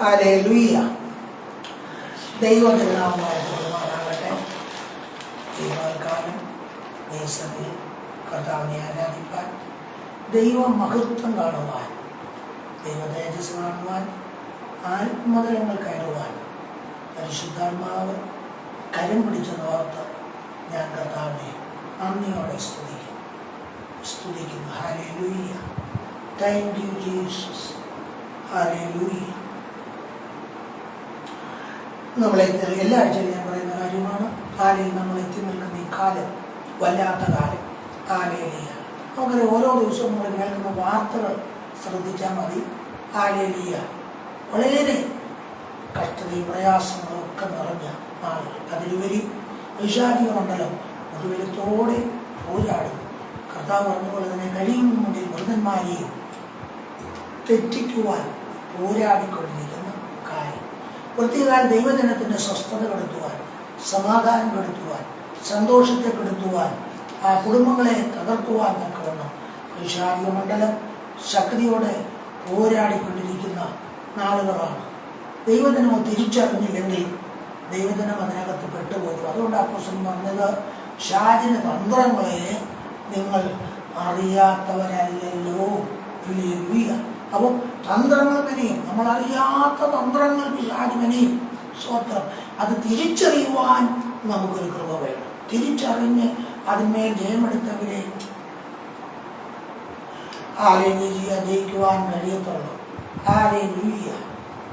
Hallelujah. ദൈവത്തിന് നാമമാകട്ടെ. ദൈവകാലം ദേശത്തിൽ കർത്താവിനെ ആരാധിപ്പാൻ, ദൈവ മഹത്വം കാണുവാൻ, ദൈവ തേജസ് കാണുവാൻ, ആത്മതലങ്ങൾ കയറുവാൻ പരിശുദ്ധാത്മാവ് കരം പിടിച്ചതോർത്ത് ഞാൻ കർത്താവിനെ നന്ദിയോടെ സ്തുതിക്കുന്നു. Hallelujah. Thank you Jesus. Hallelujah. നമ്മളെ എല്ലാ ആഴ്ചയിലും ഞാൻ പറയുന്ന കാര്യമാണ്, കാലയിൽ നമ്മൾ എത്തി നിൽക്കുന്ന ഈ കാലം വല്ലാത്ത കാലം. ഹല്ലേലൂയ. നമുക്കറിയാം, ഓരോ ദിവസവും നമ്മൾ കേൾക്കുന്ന വാർത്തകൾ ശ്രദ്ധിച്ചാൽ മതി. ഹല്ലേലൂയ. വളരെ കഷ്ടതയും പ്രയാസങ്ങളും ഒക്കെ നിറഞ്ഞ ആളുകൾ, അതിലുപരി വൈശാചിക മണ്ഡലം മുഴുവനത്തോടെ പോരാടുന്നു. കർത്താവ് പറഞ്ഞതുപോലെ തന്നെ കഴിയും മുന്നിൽ മൃതന്മാരെയും തെറ്റിക്കുവാൻ പോരാടിക്കൊണ്ടിരിക്കുന്ന കാര്യം. പ്രത്യേക ദൈവജനത്തിൻ്റെ സ്വസ്ഥത കെടുത്തുവാൻ, സമാധാനം കെടുത്തുവാൻ, സന്തോഷത്തെ കെടുത്തുവാൻ, ആ കുടുംബങ്ങളെ തകർക്കുവാൻ തക്കവണ്ണം വൈശാചിക മണ്ഡലം ശക്തിയോടെ പോരാടിക്കൊണ്ടിരിക്കുന്ന നാളുകളാണ്. ദൈവജനം തിരിച്ചറിഞ്ഞില്ലെങ്കിൽ ദൈവജനം അതിനകത്ത് പെട്ടുപോകും. അതുകൊണ്ട് അപ്പോസ്തലൻ പറഞ്ഞത്, ശാചന തന്ത്രങ്ങളെ നിങ്ങൾ അറിയാത്തവരല്ലല്ലോ. അപ്പോൾ തന്ത്രങ്ങൾ മെനയും, നമ്മൾ അറിയാത്ത തന്ത്രങ്ങൾ പിശാചിനെയും സ്വത്രം, അത് തിരിച്ചറിയുവാൻ നമുക്കൊരു കൃപ വേണം. തിരിച്ചറിഞ്ഞ് അതിന്മേൽ ജയമെടുത്തവരെ ഹല്ലേലൂയ ജയിക്കുവാൻ കഴിയത്തുള്ളൂ. ഹല്ലേലൂയ.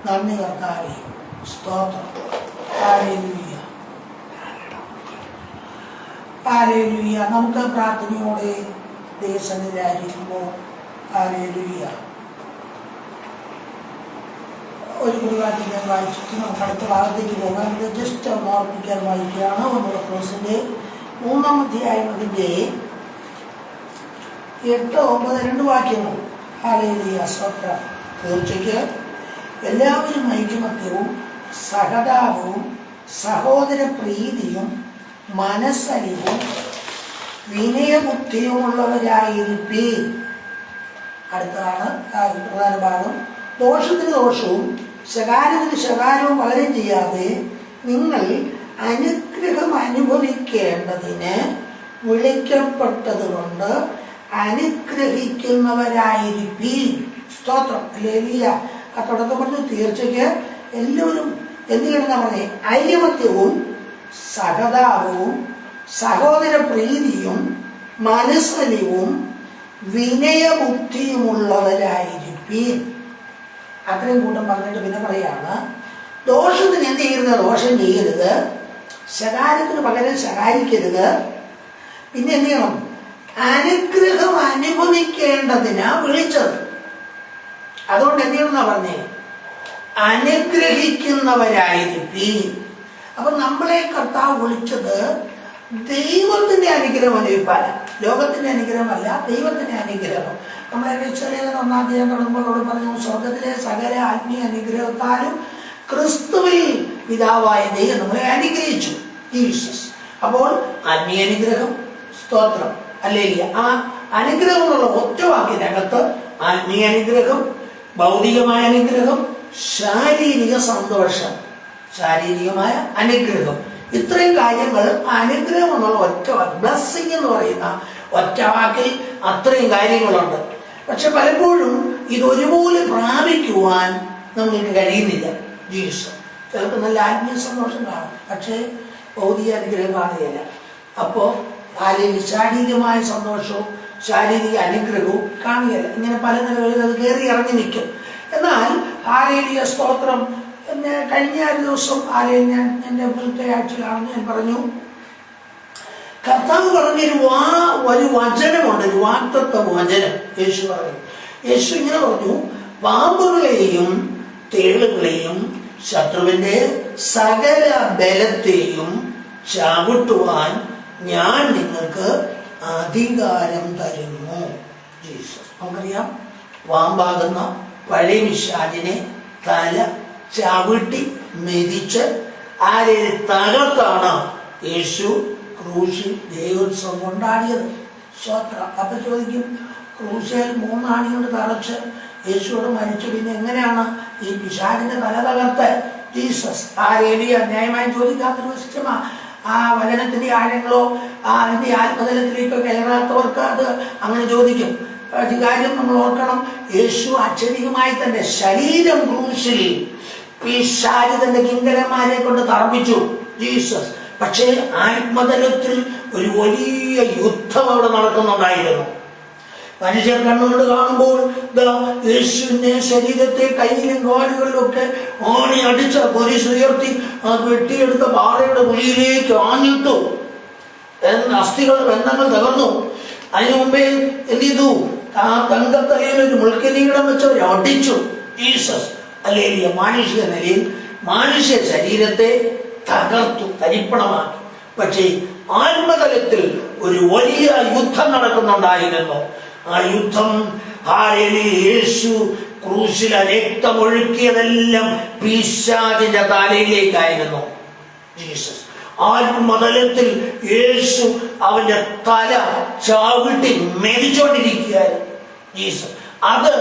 നന്ദി കർത്താവേ, സ്തോത്രം. ഹല്ലേലൂയ. ഹല്ലേലൂയ. നമുക്ക് പ്രാർത്ഥനയോടെ ദേശത്തിലായിരിക്കുമ്പോൾ ഹല്ലേലൂയ ഒരു കുറിവാക്യം ഞാൻ വായിച്ചിട്ട് നമുക്ക് അടുത്ത ഭാഗത്തേക്ക് പോകാൻ ജസ്റ്റ് ഓർമ്മിക്കാൻ വായിക്കുകയാണ്. നമ്മുടെ ക്രോസിൻ്റെ 3-ാം അധ്യായം അതിൻ്റെ 8-9 വാക്യങ്ങൾ. ഹല്ലേലൂയ. സ്തോത്രം. തീർച്ചയ്ക്ക് എല്ലാവരും ഐകമത്യവും സഹതാപവും സഹോദര പ്രീതിയും മനസ്സലിവും വിനയബുദ്ധിയുമുള്ളവരായിരിപ്പീൻ. അടുത്തതാണ് പ്രധാന ഭാഗം. ദോഷത്തിന് ദോഷവും ശകാരത്തിന് ശകാരവും പകരം ചെയ്യാതെ നിങ്ങൾ അനുഗ്രഹം അനുഭവിക്കേണ്ടതിന് വിളിക്കപ്പെട്ടത് കൊണ്ട് അനുഗ്രഹിക്കുന്നവരായിരിപ്പീൻ. സ്തോത്രം. ഹല്ലേലൂയ. ആ തുടക്കം പറഞ്ഞു, തീർച്ചയ്ക്ക് എല്ലാവരും എന്ത് ചെയ്യണമെന്നാ പറഞ്ഞേ? ഐകമത്യവും സഹതാപവും സഹോദര പ്രീതിയും മനസ്സലിവും വിനയബുദ്ധിയുമുള്ളവരായിരിപ്പീൻ. അത്രയും കൂട്ടം പറഞ്ഞിട്ട് പിന്നെ പറയാണ്, ദോഷത്തിന് എന്ത് ചെയ്യരുത്? ദോഷം ചെയ്യരുത്. ശകാരത്തിന് പകരം ശകാരിക്കരുത്. പിന്നെ എന്ത് ചെയ്യണം? അനുഗ്രഹം അനുഭവിക്കേണ്ടതിനാ വിളിച്ചത്. അതുകൊണ്ട് എന്ത് ചെയ്യണമെന്നാ പറഞ്ഞേ? അനുഗ്രഹിക്കുന്നവരായിരിപ്പീൻ. അപ്പൊ നമ്മളെ കർത്താവ് വിളിച്ചത് ദൈവത്തിന്റെ അനുഗ്രഹം അനുഭവിപ്പാൻ, ലോകത്തിന്റെ അനുഗ്രഹമല്ല, ദൈവത്തിന്റെ അനുഗ്രഹം. നമ്മളെ രക്ഷലേഖനം 1-ാം അധ്യായം തുടങ്ങുമ്പോൾ പറഞ്ഞു, സ്വർഗത്തിലെ സകല ആത്മീയ അനുഗ്രഹത്താലും ക്രിസ്തുവിൽ പിതാവായ ദൈവം നമ്മളെ അനുഗ്രഹിച്ചു, ജീസസ്. അപ്പോൾ ആത്മീയ അനുഗ്രഹം, സ്തോത്രം, ഹല്ലേലൂയ. ആ അനുഗ്രഹം എന്നുള്ള ഒറ്റ വാക്കിനകത്ത് ആത്മീയ അനുഗ്രഹം, ഭൗതികമായ അനുഗ്രഹം, ശാരീരിക സന്തോഷം, ശാരീരികമായ അനുഗ്രഹം, ഇത്രയും കാര്യങ്ങൾ അനുഗ്രഹം എന്നുള്ള ഒറ്റ വാക്ക്, ബ്ലെസ്സിങ് എന്ന് പറയുന്ന ഒറ്റ വാക്കിൽ അത്രയും കാര്യങ്ങളുണ്ട്. പക്ഷെ പലപ്പോഴും ഇതൊരുപോലെ പ്രാപിക്കുവാൻ നമുക്ക് കഴിയുന്നില്ല. ജീസസ്. ചിലർക്ക് നല്ല ആത്മീയ സന്തോഷം കാണും, പക്ഷേ ഭൗതിക അനുഗ്രഹം കാണുകയില്ല. അപ്പോൾ ശാരീരികമായ സന്തോഷവും ശാരീരിക അനുഗ്രഹവും കാണുകയില്ല. ഇങ്ങനെ പല നിലകളിൽ അത് കയറി ഇറങ്ങി നിൽക്കും. എന്നാൽ ഹല്ലേലൂയ, സ്തോത്രം. എന്നെ കഴിഞ്ഞ ഒരു ദിവസം ഞാൻ എൻ്റെ മുന്നത്തെ ആഴ്ചയിലാണെന്ന് ഞാൻ പറഞ്ഞു, കർത്താവ് പറഞ്ഞൊരു വചനമുണ്ട്, ഒരു വാഗ്ദത്ത വചനം. യേശു പറഞ്ഞു, യേശു ഇങ്ങനെ പറഞ്ഞു, പാമ്പുകളെയും തേളുകളെയും ശത്രുവിൻ്റെ സകല ബലത്തെയും ചവിട്ടുവാൻ ഞാൻ നിങ്ങൾക്ക് അധികാരം തരുന്നു. ജീസസ്. നമുക്കറിയാം, പാമ്പാകുന്ന പഴയ പിശാചിനെ തല ചവിട്ടി മെതിച്ച് ആരെ തകർത്താണ് യേശു ക്രൂശിൽ ദൈവോത്സവം കൊണ്ടാടിയത്. സ്വത്രം. അപ്പം ചോദിക്കും, ക്രൂശിൽ 3 ആണി കൊണ്ട് തറച്ച് യേശുവോട് മരിച്ചു, പിന്നെ എങ്ങനെയാണ് ഈ പിശാചിന്റെ തല തകർത്ത് ജീസസ് ആരേലിയ ന്യായമായി ചോദിക്കാത്തൊരു ക്വസ്റ്റ്യമാ. ആ വചനത്തിന്റെ ആഴങ്ങളോ അതിന്റെ ആത്മതലത്തിലേക്ക് കയറാത്തവർക്ക് അത് അങ്ങനെ ചോദിക്കും. ഒരു കാര്യം നമ്മൾ ഓർക്കണം, യേശു അക്ഷരികമായി തന്റെ ശരീരം ക്രൂശിൽ പിശാച് തന്റെ കിങ്കരന്മാരെ കൊണ്ട് തർപ്പിച്ചു ജീസസ്. പക്ഷേ ആത്മതലത്തിൽ ഒരു വലിയ യുദ്ധം അവിടെ നടക്കുന്നുണ്ടായിരുന്നു. മനുഷ്യർ കണ്ണുകൊണ്ട് കാണുമ്പോൾ യേശുവിന്റെ ശരീരത്തെ കയ്യിലും കാലുകളിലും ഒക്കെ ആണി അടിച്ച കുരിശ് ഉയർത്തി ആ വെട്ടിയെടുത്ത പാറയുടെ കുഴിയിലേക്ക് ആഞ്ഞിട്ടു. അസ്ഥികൾ ബന്ധങ്ങൾ തകർന്നു. അതിനു മുമ്പേ എന്ത് ചെയ്തു? ആ തങ്കത്തലയിൽ ഒരു മുൾക്കിരീടം വെച്ചവർ അടിച്ചു ജീസസ്. അല്ലെങ്കിൽ മാനുഷിക നിലയിൽ മനുഷ്യ ശരീരത്തെ തകർത്തു, തരിപ്പണമാക്കി. പക്ഷേ ആത്മതലത്തിൽ ഒരു വലിയ യുദ്ധം നടക്കുന്നുണ്ടായിരുന്നു. ആ യുദ്ധം യേശു ക്രൂശിൽ രക്തമൊഴുക്കിയതെല്ലാം പിശാചിന്റെ തലയിലേക്കായിരുന്നു ജീസസ്. ആത്മതലത്തിൽ യേശു അവന്റെ തല ചവിട്ടി മെതിച്ചോണ്ടിരിക്കുകയായിരുന്നു ജീസസ്. അത്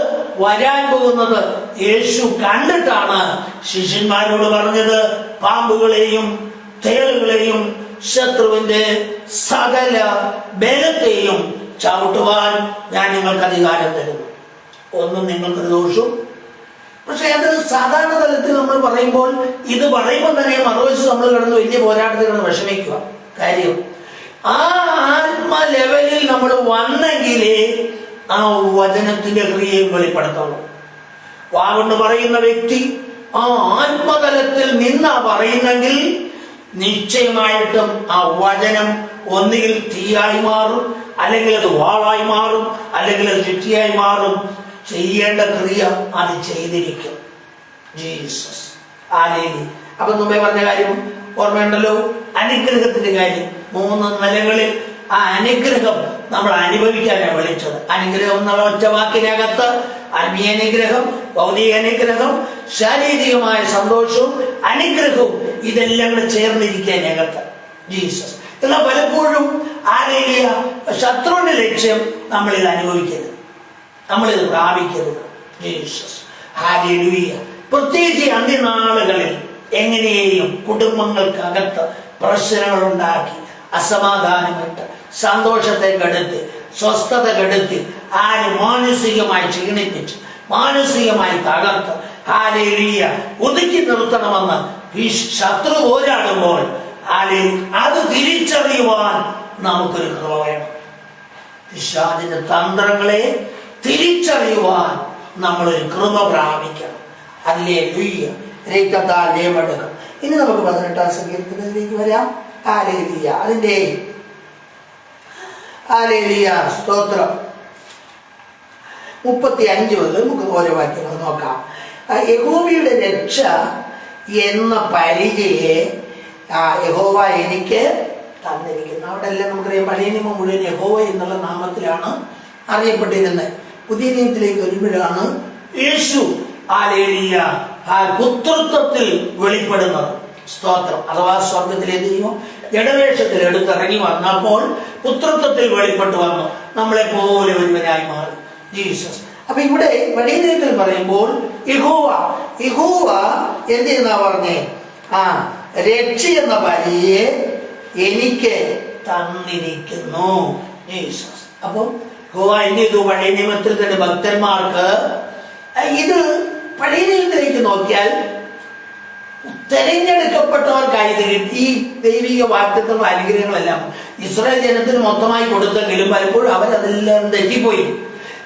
വരാൻ പോകുന്നത് യേശു കണ്ടിട്ടാണ് ശിഷ്യന്മാരോട് പറഞ്ഞത്, പാമ്പുകളെയും തേളുകളെയും ശത്രുവിന്റെ സകല ബലത്തെയും ചവിട്ടുവാൻ ഞാൻ നിങ്ങൾക്ക് അധികാരം തരുന്നു, ഒന്നും നിങ്ങൾക്കൊരു ദോഷവും. പക്ഷെ അത് സാധാരണ തലത്തിൽ നമ്മൾ പറയുമ്പോൾ, ഇത് പറയുമ്പോൾ തന്നെ മറുവശത്ത് നമ്മൾ കിടന്ന് വലിയ പോരാട്ടത്തിൽ കിടന്ന് വിഷമിക്കുക. കാര്യം ആ ആത്മ ലെവലിൽ നമ്മൾ വന്നെങ്കിലേ ആ വചനത്തിന്റെ ക്രിയയും വെളിപ്പെടുത്തുള്ളൂ. വാഗൊണ്ട് പറയുന്ന വ്യക്തി ആ ആത്മതലത്തിൽ നിന്നാ പറയുന്നെങ്കിൽ നിശ്ചയമായിട്ടും ആ വചനം ഒന്നുകിൽ തീയായി മാറും, അല്ലെങ്കിൽ അത് വാളായി മാറും, അല്ലെങ്കിൽ അത് ചുറ്റിയായി മാറും. ചെയ്യേണ്ട ക്രിയ അത് ചെയ്തിരിക്കും ജീസസ്. അപ്പൊ മുമ്പേ പറഞ്ഞ കാര്യം ഓർമ്മയുണ്ടല്ലോ, അനുഗ്രഹത്തിന്റെ കാര്യം. 3 നിലകളിൽ ആ അനുഗ്രഹം നമ്മൾ അനുഭവിക്കാനാണ് വിളിച്ചത്. അനുഗ്രഹം എന്നുള്ള ഒറ്റ വാക്കിനകത്ത് ആത്മീയ അനുഗ്രഹം, ഭൗതിക അനുഗ്രഹം, ശാരീരികമായ സന്തോഷവും അനുഗ്രഹവും ഇതെല്ലാം കൂടെ ചേർന്നിരിക്കാനകത്ത് ജീസസ്. എന്നാൽ പലപ്പോഴും ആരേലിയ ശത്രുവിന്റെ ലക്ഷ്യം നമ്മളിത് അനുഭവിക്കരുത്, നമ്മളിത് പ്രാപിക്കരുത് ജീസസ്. ഹല്ലേലൂയ. പ്രത്യേകിച്ച് അന്ത്യനാളുകളിൽ എങ്ങനെയും കുടുംബങ്ങൾക്കകത്ത് പ്രശ്നങ്ങൾ ഉണ്ടാക്കി, അസമാധാനമിട്ട്, സന്തോഷത്തെ കെടുത്തി, സ്വസ്ഥത കെടുത്തി, മാനസികമായി ക്ഷീണിപ്പിച്ച്, മാനസികമായി തകർത്ത് ഹല്ലേലൂയ ഒതുക്കി നിർത്തണമെന്ന് ഈ ശത്രു പോരാടുമ്പോൾ അത് തിരിച്ചറിയുവാൻ നമുക്കൊരു കൃപ വേണം. പിശാചിന്റെ തന്ത്രങ്ങളെ തിരിച്ചറിയുവാൻ നമ്മളൊരു കൃപ പ്രാപിക്കണം. ഹല്ലേലൂയ. രേഖത്താലേമെടുക്കും. ഇനി നമുക്ക് 18-ാം സങ്കീർത്തനത്തിലേക്ക് വരാം. ഹല്ലേലൂയ. അതിന്റെ ഹല്ലേലൂയ സ്തോത്രം 35 മുതൽ നമുക്ക് ഓരോ വാക്യങ്ങൾ നോക്കാം. യഹോവയുടെ രക്ഷ എന്ന പരിചയെ യഹോവ എനിക്ക് തന്നിരിക്കുന്നു. അവിടെ എല്ലാം നമുക്കറിയാം, പഴയ നിയമം മുഴുവൻ യഹോവ എന്നുള്ള നാമത്തിലാണ് അറിയപ്പെട്ടിരുന്നത്. പുതിയ നിയമത്തിലേക്ക് വരുമ്പോഴാണ് യേശു ഹല്ലേലൂയ പുത്രത്വത്തിൽ വെളിപ്പെടുന്നത്. സ്തോത്രം. അഥവാ സ്വർഗത്തിലെ ദൈവം ജഡവേഷത്തിൽ എടുത്തിറങ്ങി വന്നപ്പോൾ പുത്രത്വത്തിൽ വെളിപ്പെട്ടു വന്നു, നമ്മളെ പോലെ ഒരുവനായി മാറി ജീസസ്. അപ്പൊ ഇവിടെ പഴയ നിയമത്തിൽ പറയുമ്പോൾ യഹോവ എന്തെന്നാ പറഞ്ഞേ? രക്ഷ എന്ന പരിചയെ എനിക്ക് തന്നിരിക്കുന്നു ജീസസ്. അപ്പം എന്ത് ചെയ്തു? പഴയ നിയമത്തിൽ തന്നെ ഭക്തന്മാർക്ക് ഇത് പഴയ നിയമത്തിലേക്ക് നോക്കിയാൽ തെരഞ്ഞെടുക്കപ്പെട്ടവർക്കായി ഈ ദൈവിക വാഗ്ദത്തങ്ങളും അനുഗ്രഹങ്ങളെല്ലാം ഇസ്രായേൽ ജനത്തിന് മൊത്തമായി കൊടുത്തെങ്കിലും പലപ്പോഴും അവരതെല്ലാം തെറ്റിപ്പോയി,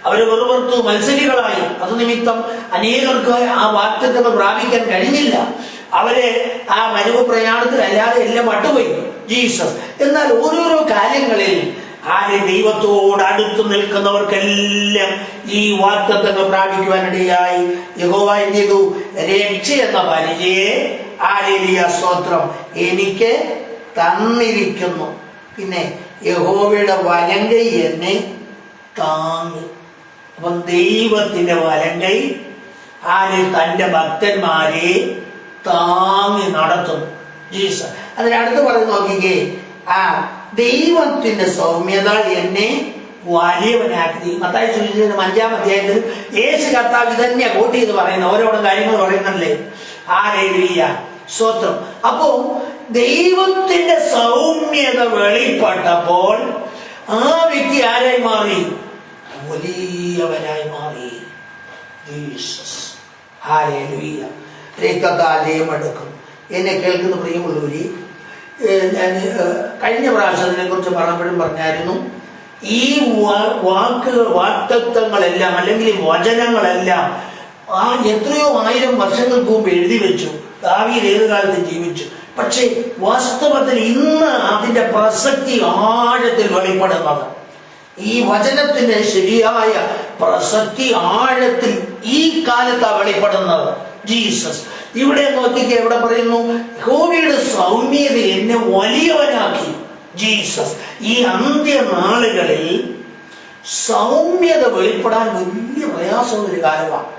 അവര് വെറുപുറത്തു മത്സരികളായി. അത് നിമിത്തം അനേകർക്ക് ആ വാഗ്ദത്തങ്ങൾ പ്രാപിക്കാൻ കഴിഞ്ഞില്ല. അവരെ ആ മരുവ് പ്രയാണത്തിൽ അല്ലാതെ എല്ലാം പട്ടുപോയി ജീസസ്. എന്നാൽ ഓരോരോ കാര്യങ്ങളിൽ ദൈവത്തോട് അടുത്ത് നിൽക്കുന്നവർക്കെല്ലാം ഈ വാഗ്ദത്തങ്ങൾ പ്രാപിക്കുവാനിടയായി യഹോവ എന്ത് ചെയ്തു? രക്ഷ എന്ന പരിചയെ സ്തോത്രം എനിക്ക് തന്നിരിക്കുന്നു. പിന്നെ യഹോവയുടെ വലങ്കൈ എന്നെ താങ്ങി. അപ്പം ദൈവത്തിന്റെ വലങ്കൈ തന്റെ ഭക്തന്മാരെ താങ്ങി നടത്തുന്നു ജീസസ്. അതിനടുത്ത് പറഞ്ഞു നോക്കിക്കേ, ദൈവത്തിന്റെ സൗമ്യത എന്നെ വലിയവനാക്കി. മത്തായി സുവിശേഷം 5-ാം അധ്യായത്തിൽ യേശു കർത്താവ് ഇതന്നെയാ കോട്ട് ചെയ്ത് പറയുന്നത്, ഓരോരോ കാര്യങ്ങൾ പറയുന്നല്ലേ. ഹല്ലേലൂയ, സ്തോത്രം. അപ്പോ ദൈവത്തിന്റെ സൗമ്യത വെളിപ്പെട്ടപ്പോൾ ആ വ്യക്തി ആരായി മാറി? വലിയവനായി മാറി. Jesus, hallelujah. രക്തത്താൽ ജയമെടുക്കും. എന്നെ കേൾക്കുന്ന പ്രിയമുള്ളവരെ, ഞാൻ കഴിഞ്ഞ പ്രാവശ്യം അതിനെക്കുറിച്ച് പറഞ്ഞപ്പോഴും പറഞ്ഞായിരുന്നു, ഈ വാക്തത്വങ്ങളെല്ലാം അല്ലെങ്കിൽ വചനങ്ങളെല്ലാം എത്രയോ 1000 വർഷങ്ങൾക്ക് മുമ്പ് എഴുതി വെച്ചു. ദാവീദ് ഏത് കാലത്ത് ജീവിച്ചു. പക്ഷേ വാസ്തവത്തിൽ ഇന്ന് അതിന്റെ പ്രസക്തി ആഴത്തിൽ വെളിപ്പെടുന്നത്, ഈ വചനത്തിന്റെ ശരിയായ പ്രസക്തി ആഴത്തിൽ ഈ കാലത്താണ് വെളിപ്പെടുന്നത്. ജീസസ് ഇവിടെ നോക്കിക്ക് എവിടെ പറയുന്നു? യഹോവയുടെ സൗമ്യത എന്നെ വലിയവനാക്കി. ജീസസ് ഈ അന്ത്യനാളുകളിൽ സൗമ്യത വെളിപ്പെടാൻ വലിയ പ്രയാസമുള്ളൊരു കാലമാണ്.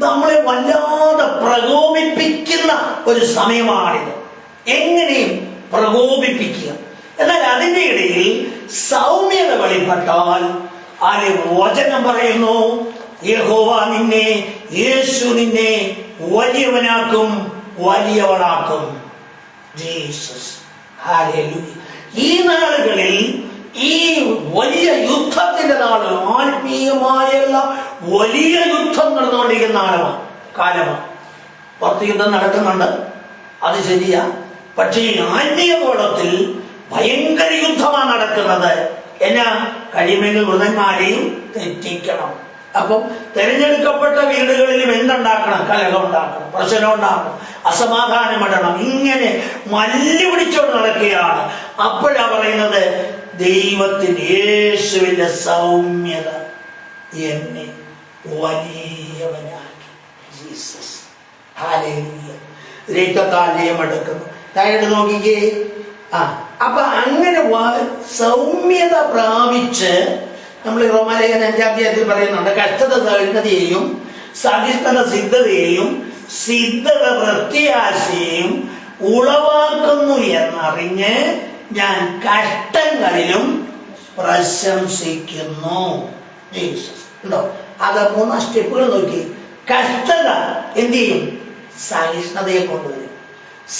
നമ്മളെ വല്ലാതെ പ്രകോപിപ്പിക്കുന്ന ഒരു സമയമാണിത്. എങ്ങനെയും പ്രകോപിപ്പിക്കുക. എന്നാൽ അതിൻ്റെ ഇടയിൽ സൗമ്യത വെളിപ്പെട്ടാൽ ആരെ വചനം പറയുന്നു, യഹോവ നിന്നെ, യേശു നിന്നെ വലിയവനാക്കും, വലിയവളാക്കും. Jesus, hallelujah. ഈ നാളുകളിൽ ഈ വലിയ യുദ്ധത്തിന്റെ നാള്, ആത്മീയമായുള്ള വലിയ യുദ്ധം നടന്നുകൊണ്ടിരിക്കുന്ന കാലമാണ്. പുറത്ത് യുദ്ധം നടക്കുന്നുണ്ട്, അത് ശരിയാ. പക്ഷേ ഈ ആത്മീയ ഗോളത്തിൽ ഭയങ്കര യുദ്ധമാണ് നടക്കുന്നത്. എന്നാ? കഴിയുമെങ്കിൽ വൃതന്മാരെയും തെറ്റിക്കണം. അപ്പം തെരഞ്ഞെടുക്കപ്പെട്ട വീടുകളിലും എന്തുണ്ടാക്കണം? കലഹം ഉണ്ടാക്കണം, പ്രശ്നം ഉണ്ടാക്കണം, അസമാധാനം ഇടണം. ഇങ്ങനെ മല്ലു പിടിച്ചോണ്ട് നടക്കുകയാണ്. അപ്പോഴാ പറയുന്നത്, ദൈവത്തിന്റെ യേശുവിന്റെ സൗമ്യത എന്നെ വലിയവനാക്കി. Jesus, hallelujah. രക്തത്താൽ ജയമെടുക്കുന്നു. താഴോട്ട് നോക്കിക്കേ. അപ്പൊ അങ്ങനെ സൗമ്യത പ്രാപിച്ച് നമ്മൾ റോമാലേഖനം 5-ാം അധ്യായത്തിൽ പറയുന്നുണ്ട്, കഷ്ടത സഹിഷ്ണുതയെയും, സഹിഷ്ണുത സിദ്ധതയെയും, സിദ്ധത പ്രത്യാശയെയും ഉളവാക്കുന്നു എന്നറിഞ്ഞ് ഞാൻ കഷ്ടങ്ങളിലും പ്രശംസിക്കുന്നു. ജീസസ് ഉണ്ടോ? അത് 3 സ്റ്റെപ്പുകൾ നോക്കി. കഷ്ടത എന്ത് ചെയ്യും? സഹിഷ്ണുതയെ കൊണ്ടുവരും.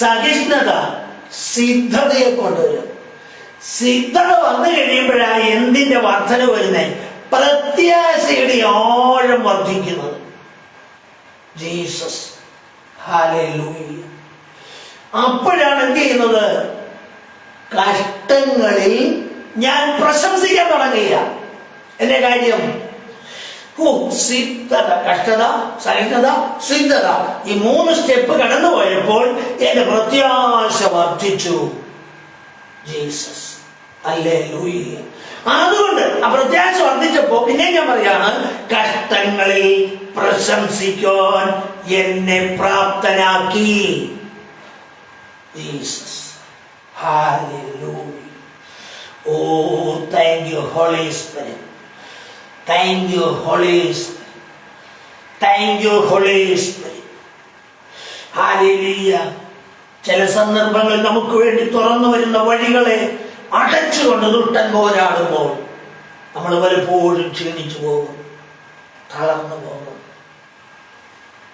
സഹിഷ്ണുത സിദ്ധതയെ കൊണ്ടുവരും. സിദ്ധത വന്നു കഴിയുമ്പോഴാണ് എന്തിന്റെ വർധന വരുന്നത്? പ്രത്യാശയുടെ ആഴം വർദ്ധിക്കുന്നത്. Jesus, hallelujah. അപ്പോഴാണ് എന്ത് ചെയ്യുന്നത്? കഷ്ടങ്ങളിൽ ഞാൻ പ്രശംസിക്കാൻ തുടങ്ങിയ എന്റെ കാര്യം. സിദ്ധത, കഷ്ടത, സഹിഷ്ണുത, സിദ്ധത, ഈ 3 സ്റ്റെപ്പ് കടന്നു പോയപ്പോൾ എന്റെ പ്രത്യാശ വർദ്ധിച്ചു. Jesus, hallelujah. അതുകൊണ്ട് ആ പ്രത്യാശ വർദ്ധിച്ചപ്പോ പിന്നെ ഞാൻ പറയാണ്, കഷ്ടങ്ങളിൽ പ്രശംസിക്കാൻ എന്നെ പ്രാപ്തനാക്കി. Jesus, hallelujah. Oh, thank you holy spirit. Thank you holy spirit. Thank you holy spirit. Hallelujah. ചില സന്ദർഭങ്ങളിൽ നമുക്ക് വേണ്ടി തുറന്നു വരുന്ന വഴികളെ അടച്ചുകൊണ്ട് ദുഷ്ടൻ പോരാടുമ്പോൾ നമ്മൾ പലപ്പോഴും ക്ഷീണിച്ചു പോകും, തളർന്നു പോകും,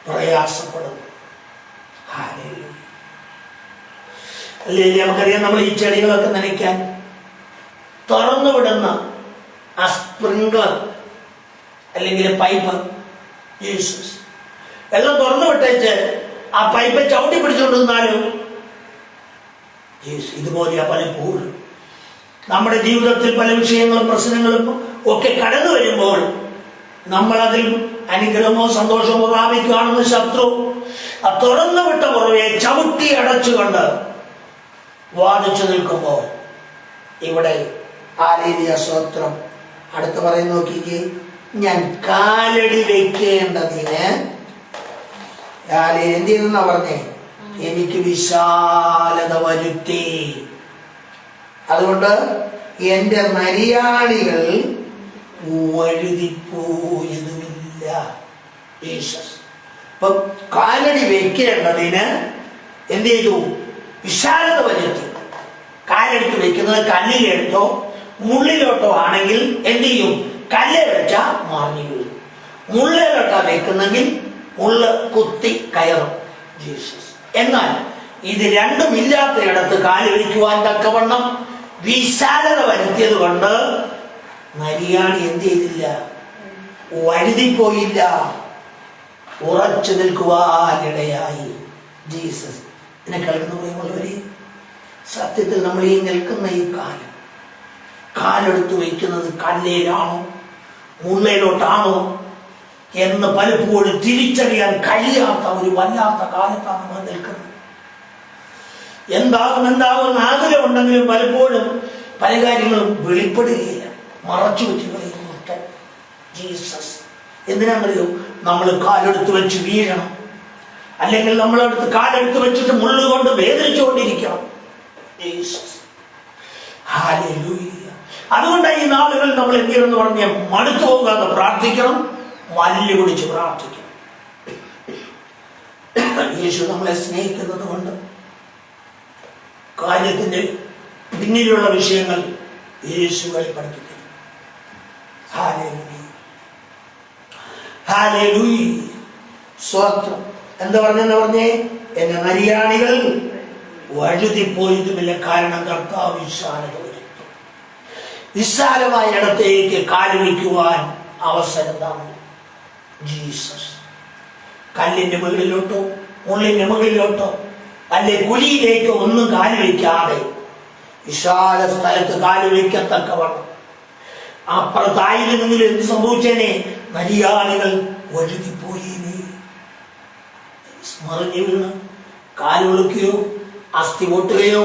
പ്രയാസപ്പെടും. അല്ലെങ്കിൽ നമുക്കറിയാം, നമ്മൾ ഈ ചെടികളൊക്കെ നനയ്ക്കാൻ തുറന്നു വിടുന്ന ആ സ്പ്രിംഗ്ലർ അല്ലെങ്കിൽ പൈപ്പ്, ജീസസ്, വെള്ളം തുറന്നു വിട്ടേച്ച് ആ പൈപ്പ് ചവിട്ടി പിടിച്ചുകൊണ്ടിരുന്നാലും ഇതുപോലെയാ പലപ്പോഴും നമ്മുടെ ജീവിതത്തിൽ പല വിഷയങ്ങളും പ്രശ്നങ്ങളും ഒക്കെ കടന്നു വരുമ്പോൾ നമ്മളതിൽ അനുഗ്രഹമോ സന്തോഷമോ പ്രാപിക്കുകയാണെന്ന് ശത്രു ആ തുറന്നു വിട്ട പുറവെ ചവിട്ടി അടച്ചുകൊണ്ട് വാദിച്ചു നിൽക്കുമ്പോൾ ഇവിടെ ഹല്ലേലൂയ, സ്തോത്രം. അടുത്ത് പറയുന്ന നോക്കിക്ക്, ഞാൻ കാലടി വെക്കേണ്ടതിന് എന്ത് ചെയ്തെന്നാ പറഞ്ഞേ? എനിക്ക് വിശാലത വരുത്തി. അതുകൊണ്ട് എന്റെ നരിയാണികൾ വഴുതിപ്പോയതുമില്ല. ജീസസ്. അപ്പൊ കാലടി വെക്കേണ്ടതിന് എന്ത് ചെയ്തു? വിശാലത വരുത്തി. കാലെടുത്ത് വെക്കുന്നത് കല്ലിലെടുത്തോ മുള്ളിലോട്ടോ ആണെങ്കിൽ എന്ത് ചെയ്യും? കല്ല് വെച്ചാ മറിഞ്ഞു വീഴും. മുള്ളിലോട്ടാ വെക്കുന്നെങ്കിൽ മുള്ള് കുത്തി കയറും. ജീസസ്. എന്നാൽ ഇത് രണ്ടും ഇല്ലാത്തയിടത്ത് കാല് വയ്ക്കുവാൻ തക്കവണ്ണം വിശാലത വരുത്തിയത് കൊണ്ട് നരിയാണി എന്ത് ചെയ്തില്ല? വഴുതിപ്പോയില്ല, ഉറച്ചു നിൽക്കുവാനിടയായി. ജീസസ്. എന്നെ കേൾക്കുന്ന പ്രിയമുള്ളവരെ, സത്യത്തിൽ നമ്മൾ ഈ നിൽക്കുന്ന ഈ കാലെടുത്ത് വയ്ക്കുന്നത് കല്ലേലാണോ മുള്ളയിലോട്ടാണോ എന്ന് പലപ്പോഴും തിരിച്ചറിയാൻ കഴിയാത്ത ഒരു വല്ലാത്ത കാലത്താണ് നമ്മൾ നിൽക്കുന്നത്. എന്താകും ആഗ്രഹമുണ്ടെങ്കിലും പലപ്പോഴും പല കാര്യങ്ങളും വെളിപ്പെടുകയില്ല, മറച്ചു വെച്ചുകളയും. ജീസസ്. എന്തിനാണെന്നറിയോ? നമ്മൾ കാലെടുത്ത് വെച്ച് വീഴണം, അല്ലെങ്കിൽ നമ്മളടുത്ത് കാലെടുത്ത് വെച്ചിട്ട് മുള്ളുകൊണ്ട് വേദനിച്ചുകൊണ്ടിരിക്കണം. ജീസസ്. ഹല്ലേലൂയ. അതുകൊണ്ട് ഈ നാളുകൾ നമ്മൾ എന്ത് ചെയ്യണമെന്ന് പറഞ്ഞാൽ മടുത്തു പോകാതെ പ്രാർത്ഥിക്കണം, വല്ലു പിടിച്ച് പ്രാർത്ഥിക്കണം. യേശു നമ്മളെ സ്നേഹിക്കുന്നത് കൊണ്ട് കാര്യത്തിന്റെ പിന്നിലുള്ള വിഷയങ്ങൾ യേശു പഠിപ്പിക്കുന്നു. Hallelujah, hallelujah. സ്വത്രം എന്താ പറഞ്ഞേ? എന്നെ നരിയാണികൾ വഴുതിപ്പോയതുമില്ല, കാരണം കർത്താവ് വിശാലത വരുത്തും. വിശാലമായ ഇടത്തേക്ക് കാല് വയ്ക്കുവാൻ അവസരം തന്നു ജീസസ്. കല്ലിന്റെ മുകളിലോട്ടോ മുള്ളിന്റെ മുകളിലോട്ടോ അല്ലെ കുഴിയിലേക്കോ ഒന്നും കാല് വയ്ക്കാതെ വിശാല സ്ഥലത്ത് കാല് വയ്ക്കത്തക്കവണ്ണം. അപ്പുറത്തായിരുന്നെങ്കിലും എന്ത് സംഭവിച്ചേനെ? നരിയാണികൾ വഴുതിപ്പോയേനെ, മറിഞ്ഞു വീണ് കാലൊളുക്കുകയോ അസ്ഥി പൊട്ടുകയോ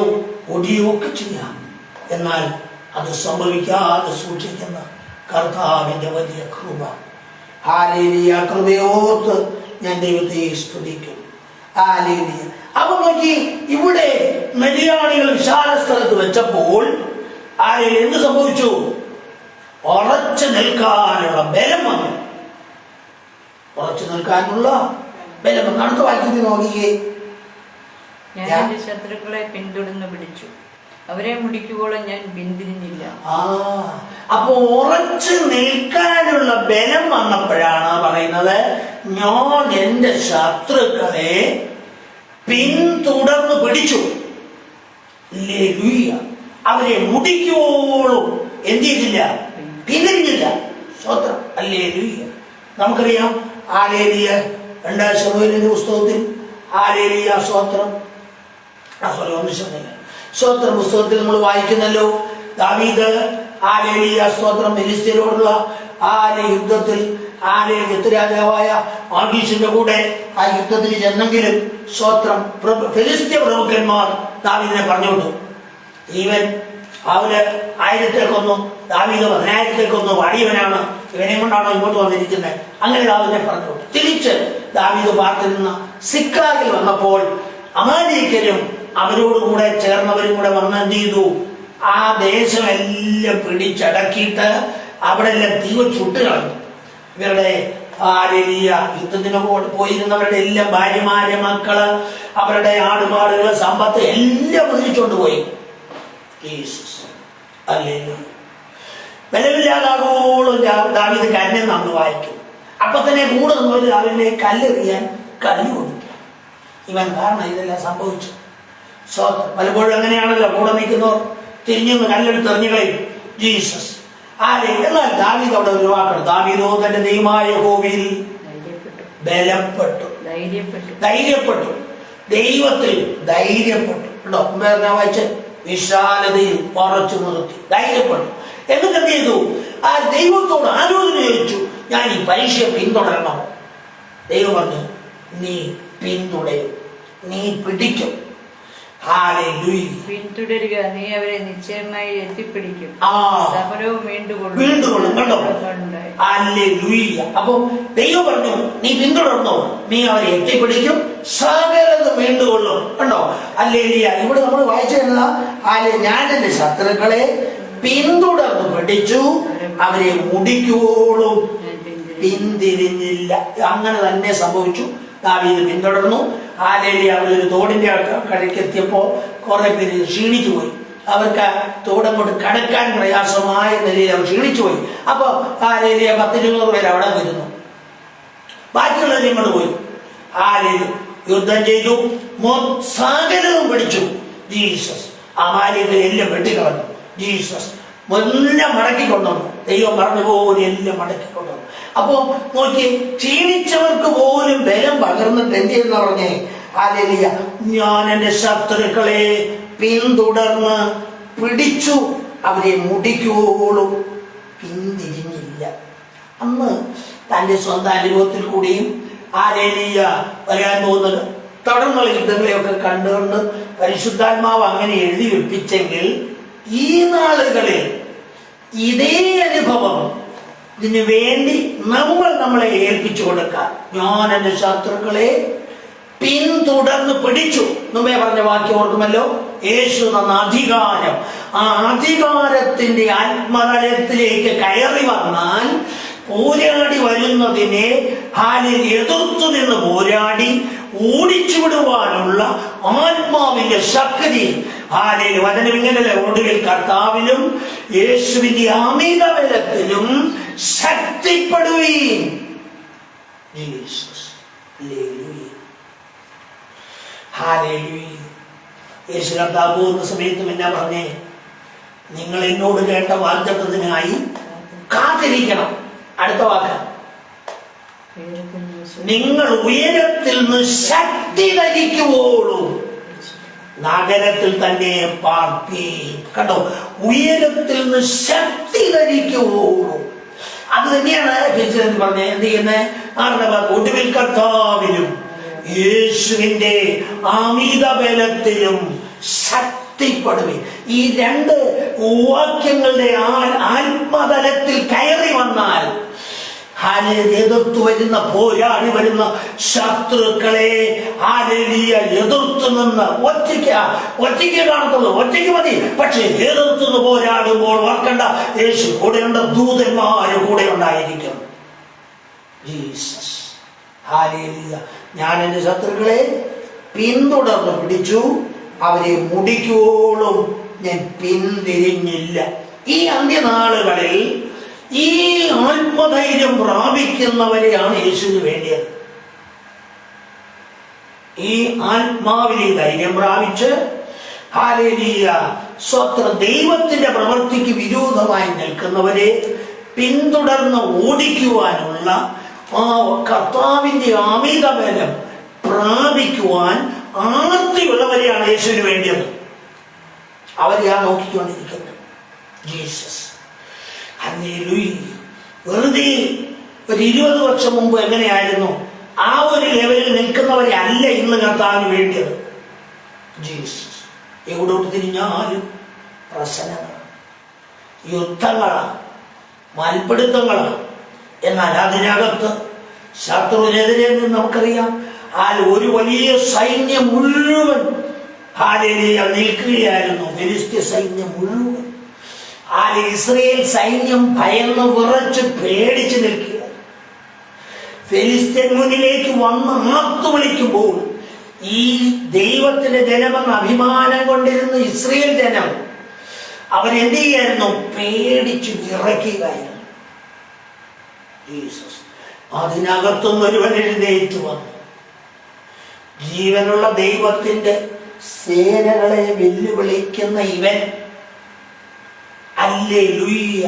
ഒടിയോ ഒക്കെ ചെയ്യാം. എന്നാൽ അത് സംഭവിക്കാതെ സൂക്ഷിക്കുന്ന കർത്താവിന്റെ വലിയ കൃപ. ഹല്ലേലൂയ. കൃപയോർത്ത് ഞാൻ ദൈവത്തെ സ്തുതിക്കും. ഹല്ലേലൂയ. അപ്പൊ നോക്കി, ഇവിടെ നരിയാണികൾ വിശാല സ്ഥലത്ത് വെച്ചപ്പോൾ എന്ത് സംഭവിച്ചു? ഉറച്ചു നിൽക്കാനുള്ള ബലം വന്നു. ഉറച്ചു നിൽക്കാനുള്ള ബലം വന്നു. അടുത്ത വാക്യത്തിൽ നോക്കിയേ. ഞാൻ എന്റെ ശത്രുക്കളെ പിന്തുടർന്ന് പിടിച്ചു, അവരെ മുടിക്കുവോളം ഞാൻ പിന്തിരിഞ്ഞില്ല. അപ്പൊ ഉറച്ചു നിൽക്കാനുള്ള ബലം വന്നപ്പോഴാണ് പറയുന്നത്, ഞാൻ എന്റെ ശത്രുക്കളെ പിന്തുടർന്ന് പിടിച്ചു. ഹല്ലേലൂയ. അവരെ മുടിക്കുവോളം എന്ത് ചെയ്തില്ല? പിന്തിരിഞ്ഞില്ല. സ്വത്രം. ഹല്ലേലൂയ. നമുക്കറിയാം ഹല്ലേലൂയ 2 ശമൂവേലിന്റെ പുസ്തകത്തിൽ ഹല്ലേലൂയ സ്വത്രം സ്വത്രം പുസ്തകത്തിൽ നമ്മൾ വായിക്കുന്നല്ലോ, ദാവീദ് ഹല്ലേലൂയ സ്വത്രം ഫെലിസ്ത്യരോടുള്ള യുദ്ധത്തിൽ രാജാവായ ആഖീശിന്റെ കൂടെ ആ യുദ്ധത്തിൽ ചെന്നെങ്കിലും സ്വത്രം ഫെലിസ്ത്യ പ്രഭുക്കന്മാർ ദാവീദിനെ പറഞ്ഞുകൊണ്ടു. ഇവൻ അവര് 1000-ത്തെ കൊന്നു, ദാവീദ് 10,000-ത്തെ കൊന്നു, വാടിയവനാണ്, ഇവനെ കൊണ്ടാണോ ഇങ്ങോട്ട് വന്നിരിക്കുന്നത്? അങ്ങനെ ദാവീദിനെ പറഞ്ഞുകൊണ്ടു. തിരിച്ച് ദാവീദ് പാർത്തിരുന്ന സിക്ലാഗിൽ വന്നപ്പോൾ അമാലേക്യരും അവരോടുകൂടെ ചേർന്നവരും കൂടെ വന്ന് എന്ത് ചെയ്തു? ആ ദേശമെല്ലാം പിടിച്ചടക്കിയിട്ട് അവിടെ എല്ലാം തീവ ചുട്ട് കളഞ്ഞു. ഇവരുടെ യുദ്ധത്തിന് പോയിരുന്നവരുടെ എല്ലാം ഭാര്യമാര്, മക്കള്, അവരുടെ ആടുപാടുകള്, സമ്പത്ത് എല്ലാം ഒന്നിച്ചുകൊണ്ട് പോയി. ബലമില്ലാതാകോളം ദാവീദ് കരഞ്ഞെന്ന് നമ്മൾ വായിക്കും. അപ്പൊ തന്നെ കൂടെ നിന്നവര് ദാവീദിനെ കല്ലെറിയാൻ കല്ല് കൊടുത്തു. ഇവൻ കാരണം ഇതെല്ലാം സംഭവിച്ചു. പലപ്പോഴും അങ്ങനെയാണല്ലോ, കൂടെ നിൽക്കുന്നവർ തിരിഞ്ഞൊന്ന് കല്ലെടുത്ത് എറിഞ്ഞുകളയും. ജീസസ്. എന്നാൽ ദാവീദ് അവിടെ ഒരു വാക്കാണ്, ദാവീദോ തന്റെ ദൈവമായ യഹോവയിൽ ബലപ്പെട്ടു, ധൈര്യപ്പെട്ടു, ദൈവത്തിൽ ധൈര്യപ്പെട്ടു. കേട്ടോ, വായിച്ച വിശാലതയിൽ ഉറച്ചു നിർത്തി ധൈര്യപ്പെട്ടു. എന്നിട്ട് എന്ത് ചെയ്തു? ആ ദൈവത്തോട് ആലോചന ചോദിച്ചു, ഞാൻ ഈ പരീക്ഷയെ പിന്തുടരണമോ? ദൈവം പറഞ്ഞു, നീ പിന്തുടരും, നീ പിടിക്കും. പിന്തുടരുക, നീ അവരെ നിശ്ചയമായി എത്തിപ്പിടിക്കും. അപ്പൊ ദൈവം പറഞ്ഞു, നീ പിന്തുടർന്നോ, നീ അവരെ എത്തിപ്പിടിക്കും, സകലത് വീണ്ടുകൊള്ളും. കണ്ടോ? ഹല്ലേലൂയ. ഇവിടെ നമ്മൾ വായിച്ചതാ, ഞാൻ എന്റെ ശത്രുക്കളെ പിന്തുടർന്ന് പിടിച്ചു, അവരെ മുടിക്കുവോളും പിന്തിരിഞ്ഞില്ല. അങ്ങനെ തന്നെ സംഭവിച്ചു. ദാവീദ് പിന്തുടർന്നു. ഹല്ലേലൂയ. അവരൊരു തോടിന്റെ കരയ്ക്കെത്തിയപ്പോ കുറെ പേര് ക്ഷീണിച്ചു പോയി. അവർക്ക് തോടങ്ങോട്ട് കടക്കാൻ പ്രയാസമായ നിലയിൽ അവർ ക്ഷീണിച്ചു പോയി. അപ്പൊ ഹാലേലിയ 10-20 പേര് അവിടെ വരുന്നു. ബാക്കിയുള്ളവർ ഇങ്ങോട്ട് പോയി. ഹാലേലിയ യുദ്ധം ചെയ്തു, സകലവും പിടിച്ചു. ജീസസ് അമാലികരെല്ലാം വെട്ടിക്കളഞ്ഞു. ജീസസ് എല്ലാം മടക്കി കൊണ്ടുവന്നു. ദൈവം പറഞ്ഞു പോലെ എല്ലാം മടക്കി കൊണ്ടുവന്നു. അപ്പൊ നോക്കി, ക്ഷീണിച്ചവർക്ക് പോലും ബലം പകർന്നിട്ട് എന്ത് ചെയ്യുന്ന പറഞ്ഞേ, ഹല്ലേലൂയ, ഞാൻ എൻ്റെ ശത്രുക്കളെ പിന്തുടർന്ന് പിടിച്ചു, അവരെ മുടിക്കോളും പിന്തിരിഞ്ഞില്ല. അന്ന് തൻ്റെ സ്വന്തം അനുഭവത്തിൽ കൂടിയും ഹല്ലേലൂയ വരാൻ പോകുന്നത് തുടർന്നുള്ള യുദ്ധങ്ങളെയൊക്കെ കണ്ടുകൊണ്ട് പരിശുദ്ധാത്മാവ് അങ്ങനെ എഴുതി വെപ്പിച്ചെങ്കിൽ ഈ നാളുകളിൽ ഇതേ അനുഭവം ഇതിനു വേണ്ടി നമ്മളെ ഏൽപ്പിച്ചു കൊടുക്കാം. ഞാൻ എൻ്റെ ശത്രുക്കളെ പിന്തുടർന്ന് പിടിച്ചു. മുമ്പേ പറഞ്ഞ വാക്യം ഓർക്കുമല്ലോ, യേശു തന്ന അധികാരം. ആ അധികാരത്തിന്റെ ആത്മതലത്തിലേക്ക് കയറി വന്നാൽ പോരാടി വരുന്നതിനെ ഹാലിൽ എതിർത്തു നിന്ന് പോരാടി ഓടിച്ചു വിടുവാനുള്ള ആത്മാവിന്റെ ശക്തി ഹാലിൽ വചനം ഇങ്ങനല്ല, ഒടുവിൽ കർത്താവിലും യേശുവിന്റെ അമിത ബലത്തിലും ശക്തിപ്പെടുവീൻ. യേശു കർത്താവ് പോകുന്ന സമയത്തും എന്നാ പറഞ്ഞേ, നിങ്ങൾ എന്നോട് കേട്ട വാഗ്ദത്തത്തിനായി കാത്തിരിക്കണം. അടുത്ത വാക്ക്, നിങ്ങൾ ഉയരത്തിൽ നിന്ന് ശക്തി ധരിക്കുവോളും നഗരത്തിൽ തന്നെ പാർപ്പീ. കണ്ടോ, ഉയരത്തിൽ നിന്ന് ശക്തി ധരിക്കുവോളും. അത് തന്നെയാണ് പറഞ്ഞ എന്ത് ചെയ്യുന്നത്, ഒടുവിൽ കർത്താവിലും യേശുവിന്റെ അമിത ബലത്തിലും ശക്തിപ്പെടുവീൻ. ഈ രണ്ട് വാക്യങ്ങളുടെ ആത്മതലത്തിൽ കയറി വന്നാൽ എതിർത്തു വരുന്ന പോരാടി വരുന്ന ശത്രുക്കളെ എതിർത്തു നിന്ന് ഒറ്റയ്ക്ക് കാണത്തുള്ളൂ, ഒറ്റയ്ക്ക് മതി. പക്ഷെ എതിർത്തുനിന്ന് പോരാടുമ്പോൾ ഓർക്കണ്ട, യേശു കൂടെയുണ്ട്, ദൂതന്മാര് കൂടെ ഉണ്ടായിരിക്കും. Jesus hallelujah. ഞാൻ എൻ്റെ ശത്രുക്കളെ പിന്തുടർന്ന് പിടിച്ചു, അവരെ മുടിക്കോളും ഞാൻ പിന്തിരിഞ്ഞില്ല. ഈ അന്ത്യനാളുകളിൽ ഈ ആത്മധൈര്യം പ്രാപിക്കുന്നവരെയാണ് യേശുവിന് വേണ്ടിയത്. ഈ ആത്മാവിലെ ധൈര്യം പ്രാപിച്ച് ഹല്ലേലൂയ സ്വത്ര ദൈവത്തിന്റെ പ്രവൃത്തിക്ക് വിരോധമായി നിൽക്കുന്നവരെ പിന്തുടർന്ന് ഓടിക്കുവാനുള്ള ആ കർത്താവിന്റെ അമിത ബലം പ്രാപിക്കുവാൻ ആർത്തിയുള്ളവരെയാണ് യേശുവിന് വേണ്ടിയത്. അവരെയാ നോക്കിക്കൊണ്ടിരിക്കുന്നത്. Jesus hallelujah. വെറുതെ ഒരു 20 വർഷം മുമ്പ് എങ്ങനെയായിരുന്നു, ആ ഒരു ലെവലിൽ നിൽക്കുന്നവരെ അല്ല ഇന്ന് കർത്താവിന് വേണ്ടിയത്. ജീസസ് എവിടോട്ട് തിരിഞ്ഞാലും പ്രശ്നങ്ങളാണ്, യുദ്ധങ്ങളാണ്, മൽപ്പിടുത്തങ്ങളാണ്. എന്നാൽ അതിനകത്ത് ശത്രുവിനെതിരെ നിന്ന് നമുക്കറിയാം, ഒരു വലിയ സൈന്യം മുഴുവൻ നിൽക്കുകയായിരുന്നു. ഫിലിസ്ത്യ സൈന്യം മുഴുവൻ, ഇസ്രയേൽ സൈന്യം ഭയന്ന് വിറച്ച് പേടിച്ച് നിൽക്കുക. ഫിലിസ്ത്യൻ മുന്നിലേക്ക് വന്ന് ആർത്തു വിളിക്കുമ്പോൾ ഈ ദൈവത്തിന്റെ ജനമെന്ന് അഭിമാനം കൊണ്ടിരുന്ന ഇസ്രയേൽ ജനം അവരെന്ത് ചെയ്യായിരുന്നു, പേടിച്ച് വിറയ്ക്കുകയായിരുന്നു. ജീസസ് അതിനകത്തുനിന്ന് ഒരുവൻ എഴുന്നേറ്റ് വന്നു. ജീവനുള്ള ദൈവത്തിന്റെ സേനകളെ വെല്ലുവിളിക്കുന്ന ഇവൻ ഹല്ലേലൂയ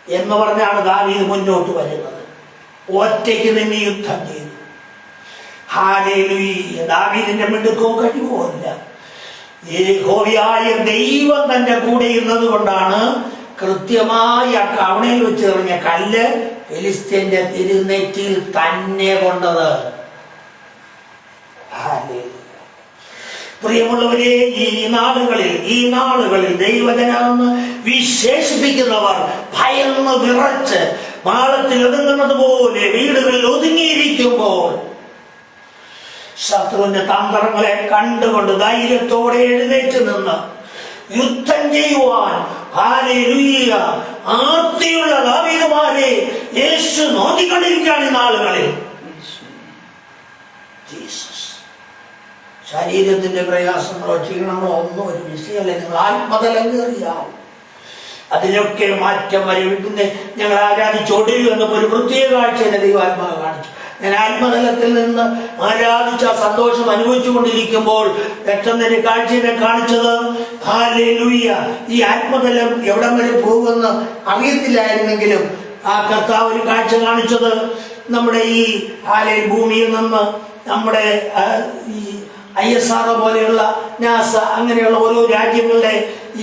എന്ന് പറഞ്ഞാണ് ദാവീദ് മുന്നോട്ട് വരുന്നത്. ഒറ്റയ്ക്ക് തന്നെ യുദ്ധം ചെയ്തു. ഹല്ലേലൂയ. ദാവീദിന്റെ മിടുക്കോ കഴിവോ അല്ല, യഹോവയായ ദൈവം തന്റെ കൂടെ ഇരുന്നത് കൊണ്ടാണ് കൃത്യമായി ആ കവണയിൽ വെച്ചെറിഞ്ഞ കല്ല് ഫിലിസ്ത്യന്റെ തിരുനെറ്റിയിൽ തന്നെ കൊണ്ടത്. പ്രിയമുള്ളവരെ, ഈ നാളുകളിൽ ദൈവജനമെന്ന് വിശേഷിപ്പിക്കുന്നവർ ഭയന്ന് വിറച്ച് മാളത്തിൽ ഒതുങ്ങുന്നത് പോലെ വീടുകളിൽ ഒതുങ്ങിയിരിക്കുമ്പോൾ ശത്രുവിന്റെ തന്ത്രങ്ങളെ കണ്ടുകൊണ്ട് ധൈര്യത്തോടെ എഴുന്നേറ്റ് നിന്ന് യുദ്ധം ചെയ്യുവാൻ ഹല്ലേലൂയ ആർത്തിയുള്ള ദാവീദുമാരെ യേശു നോക്കിക്കൊണ്ടിരിക്കുകയാണ് ഈ നാളുകളിൽ. ജീസസ് ശരീരത്തിന്റെ പ്രയാസങ്ങളോ ക്ഷീണങ്ങളോ ഒന്നും ഒരു വിഷയമല്ല. നിങ്ങൾ ആത്മതലം കയറിയാൽ അതിലൊക്കെ മാറ്റം വരും. ഞങ്ങൾ ആരാധിച്ചോടിരു എന്നപ്പോൾ ഒരു പ്രത്യേക കാഴ്ച എന്നെ ദൈവാത്മാവ് കാണിച്ചു. ഞാൻ ആത്മതലത്തിൽ നിന്ന് ആരാധിച്ച സന്തോഷം അനുഭവിച്ചു കൊണ്ടിരിക്കുമ്പോൾ പെട്ടെന്ന് ഒരു കാഴ്ചയെ കാണിച്ചത്, ഹല്ലേലൂയ, ഈ ആത്മതലം എവിടം വരെ പോകുമെന്ന് അറിയത്തില്ലായിരുന്നെങ്കിലും ആ കർത്താവ് ഒരു കാഴ്ച കാണിച്ചത്, നമ്മുടെ ഈ ഭൂമിയിൽ നിന്ന് നമ്മുടെ ഈ ISRO പോലെയുള്ള നാസ അങ്ങനെയുള്ള ഓരോ രാജ്യങ്ങളുടെ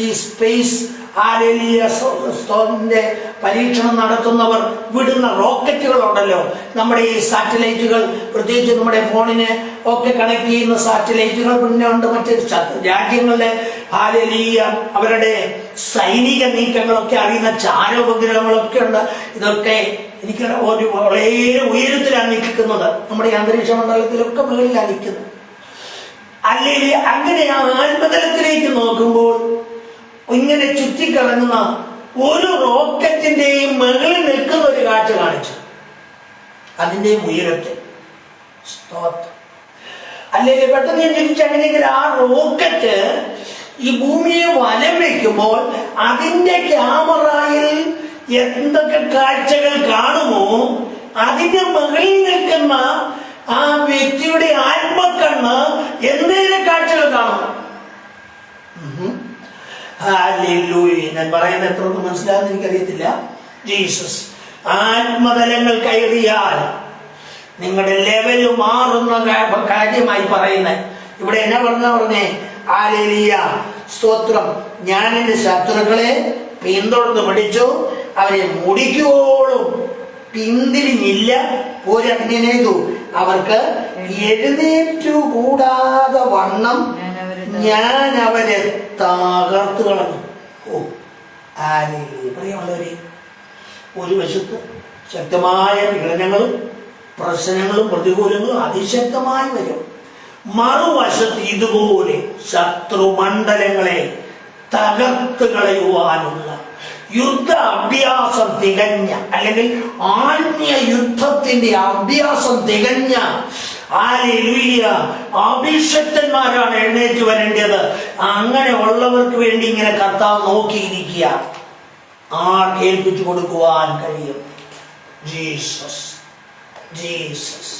ഈ സ്പേസ് പരീക്ഷണം നടത്തുന്നവർ വിടുന്ന റോക്കറ്റുകളുണ്ടല്ലോ, നമ്മുടെ ഈ സാറ്റലൈറ്റുകൾ, പ്രത്യേകിച്ച് നമ്മുടെ ഫോണിനെ ഒക്കെ കണക്ട് ചെയ്യുന്ന സാറ്റലൈറ്റുകൾ, പിന്നെ ഉണ്ട് മറ്റ് രാജ്യങ്ങളുടെ അവരുടെ സൈനിക നീക്കങ്ങളൊക്കെ അറിയുന്ന ചാരോപഗ്രഹങ്ങളൊക്കെ ഉണ്ട്. ഇതൊക്കെ എനിക്ക് ഒരു വളരെ ഉയരത്തിലാണ് നിൽക്കുന്നത്, നമ്മുടെ ഈ അന്തരീക്ഷ മണ്ഡലത്തിലൊക്കെ മുകളിലാണ് നിൽക്കുന്നത്. അല്ലെങ്കിൽ അങ്ങനെ ആ ആത്മതലത്തിലേക്ക് നോക്കുമ്പോൾ ഇങ്ങനെ ചുറ്റിക്കറങ്ങുന്ന ഒരു റോക്കറ്റിന്റെയും മുകളിൽ നിൽക്കുന്ന ഒരു കാഴ്ച കാണിച്ചു. അതിന്റെയും ഉയരത്തിൽ അല്ലെങ്കിൽ പെട്ടെന്ന് ഞാൻ ചിന്തിച്ചങ്ങനെയെങ്കിൽ ആ റോക്കറ്റ് ഈ ഭൂമിയെ വലം വയ്ക്കുമ്പോൾ അതിന്റെ ക്യാമറയിൽ എന്തൊക്കെ കാഴ്ചകൾ കാണുമോ അതിന്റെ മുകളിൽ നിൽക്കുന്ന ആ വ്യക്തിയുടെ ആത്മക്കണ്ണ് എന്തെങ്കിലും കാഴ്ചകൾ കാണും. ഞാൻ പറയുന്നത് എത്രയൊന്നും മനസ്സിലാകുന്ന എനിക്കറിയത്തില്ല. ജീസസ് ആത്മതലങ്ങൾ കയറിയാൽ നിങ്ങളുടെ ലെവല് മാറുന്ന കാര്യമായി പറയുന്നത്. ഇവിടെ എന്നാ പറഞ്ഞേ, ഹല്ലേലൂയ, സ്തോത്രം, ഞാൻ എന്റെ ശത്രുക്കളെ പിന്തുടർന്ന് പിടിച്ചു, അവരെ മുടിക്കോളും പിന്തിരിഞ്ഞില്ല. പോരതിനേതു അവർക്ക് എഴുന്നേറ്റു കൂടാതെ വണ്ണം ഞാൻ അവരെ തകർത്തു കളഞ്ഞു. പ്രിയമുള്ളവരെ, ഒരു വശത്ത് ശക്തമായ പീഡനങ്ങളും പ്രശ്നങ്ങളും പ്രതികൂലങ്ങളും അതിശക്തമായി വരും. മറുവശത്ത് ഇതുപോലെ ശത്രുമണ്ഡലങ്ങളെ തകർത്ത് കളയുവാനുള്ള യുദ്ധ അഭ്യാസം തികഞ്ഞ, അല്ലെങ്കിൽ ആത്മീയ യുദ്ധത്തിന്റെ അഭ്യാസം തികഞ്ഞ അഭിഷക്തന്മാരാണ് എഴുന്നേറ്റ് വരേണ്ടത്. അങ്ങനെ ഉള്ളവർക്ക് വേണ്ടി ഇങ്ങനെ കർത്താവ് നോക്കിയിരിക്കുക. കേൾപ്പിച്ചു കൊടുക്കുവാൻ കഴിയും. Jesus Jesus.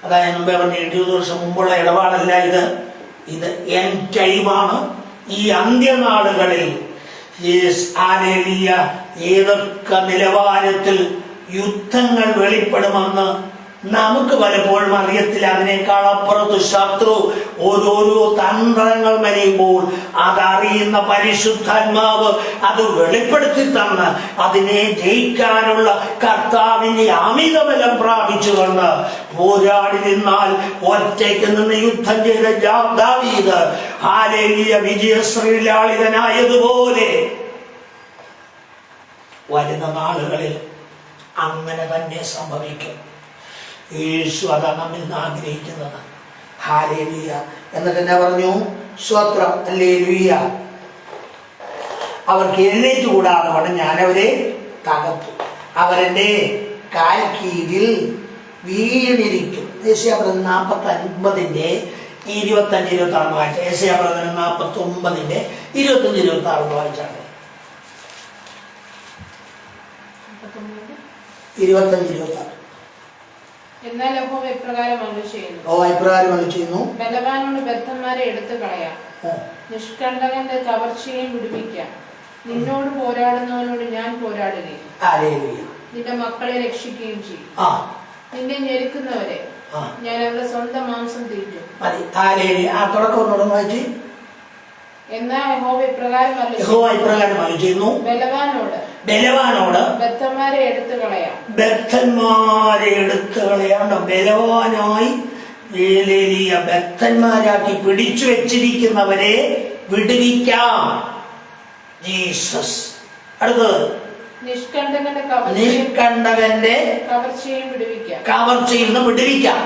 അതായത് മുമ്പേ പറഞ്ഞ 20 വർഷം മുമ്പുള്ള ഇടപാടല്ല ഇത്. ഇത് എൻഡ് ടൈമാണ്. ഈ അന്ത്യനാളുകളിൽ ഏതൊക്കെ നിലവാരത്തിൽ യുദ്ധങ്ങൾ വെളിപ്പെടുമെന്ന് നമുക്ക് പലപ്പോഴും അറിയത്തില്ല. അതിനേക്കാൾ അപ്പുറത്ത് ശത്രു ഓരോരോ തന്ത്രങ്ങൾ മെനയുമ്പോൾ അതറിയുന്ന പരിശുദ്ധാത്മാവ് അത് വെളിപ്പെടുത്തി തന്ന് അതിനെ ജയിക്കാനുള്ള കർത്താവിന്റെ അമിതബലം പ്രാപിച്ചുകൊണ്ട് പോരാടി നിന്നാൽ ഒറ്റയ്ക്ക് നിന്ന് യുദ്ധം ചെയ്ത ദാവീദ് ഹല്ലേലൂയ വിജയശ്രീലാളിതനായതുപോലെ വരുന്ന നാളുകളിൽ അങ്ങനെ തന്നെ സംഭവിക്കും. യേശു അതാണ് നമ്മിൽ നിന്ന് ആഗ്രഹിക്കുന്നത്. ഹല്ലേലൂയ. എന്നിട്ട് എന്നാ പറഞ്ഞു? സ്തോത്രം, ഹല്ലേലൂയ, അവർക്ക് എഴുന്നേറ്റ് കൂടാതെ വണ്ണം ഞാൻ അവരെ തകർത്തു, അവരെന്റെ കാൽ കീഴിൽ വീണിരിക്കും. യെശയ്യാപ്രവചനം 49:25-26 വായിച്ച. യെശയ്യാപ്രവചനം 49:25-26 വായിച്ചാണ്. 25-26. എന്നാൽ യഹോവ ഇപ്രകാരം അരുളിച്ചെയ്യുന്നു, ബലവാനോട് ബദ്ധന്മാരെ എടുത്തു കളയാം, നിഷ്കണ്ടകന്റെ കവർച്ചയും വിടുവിക്കാം. നിന്നോട് പോരാടുന്നവനോട് ഞാൻ പോരാടുകയും നിന്റെ മക്കളെ രക്ഷിക്കുകയും ചെയ്യും. നിന്നെ ഞെരുക്കുന്നവരെ ഞാൻ അവരുടെ സ്വന്തം മാംസം തീറ്റും. എന്നാൽ യഹോവ ഇപ്രകാരം അരുളിച്ചെയ്യുന്നു, ബലവാനോട് ബദ്ധന്മാരെ എടുത്തു കളയാം. ബലവാനായി ബദ്ധന്മാരാക്കി പിടിച്ചു വെച്ചിരിക്കുന്നവരെ വിടുവിക്കാം. ജീസസ്. അടുത്തത് നിഷ്കണ്ടകന്റെ കവർച്ചയിൽ നിന്ന് വിടുവിക്കാം.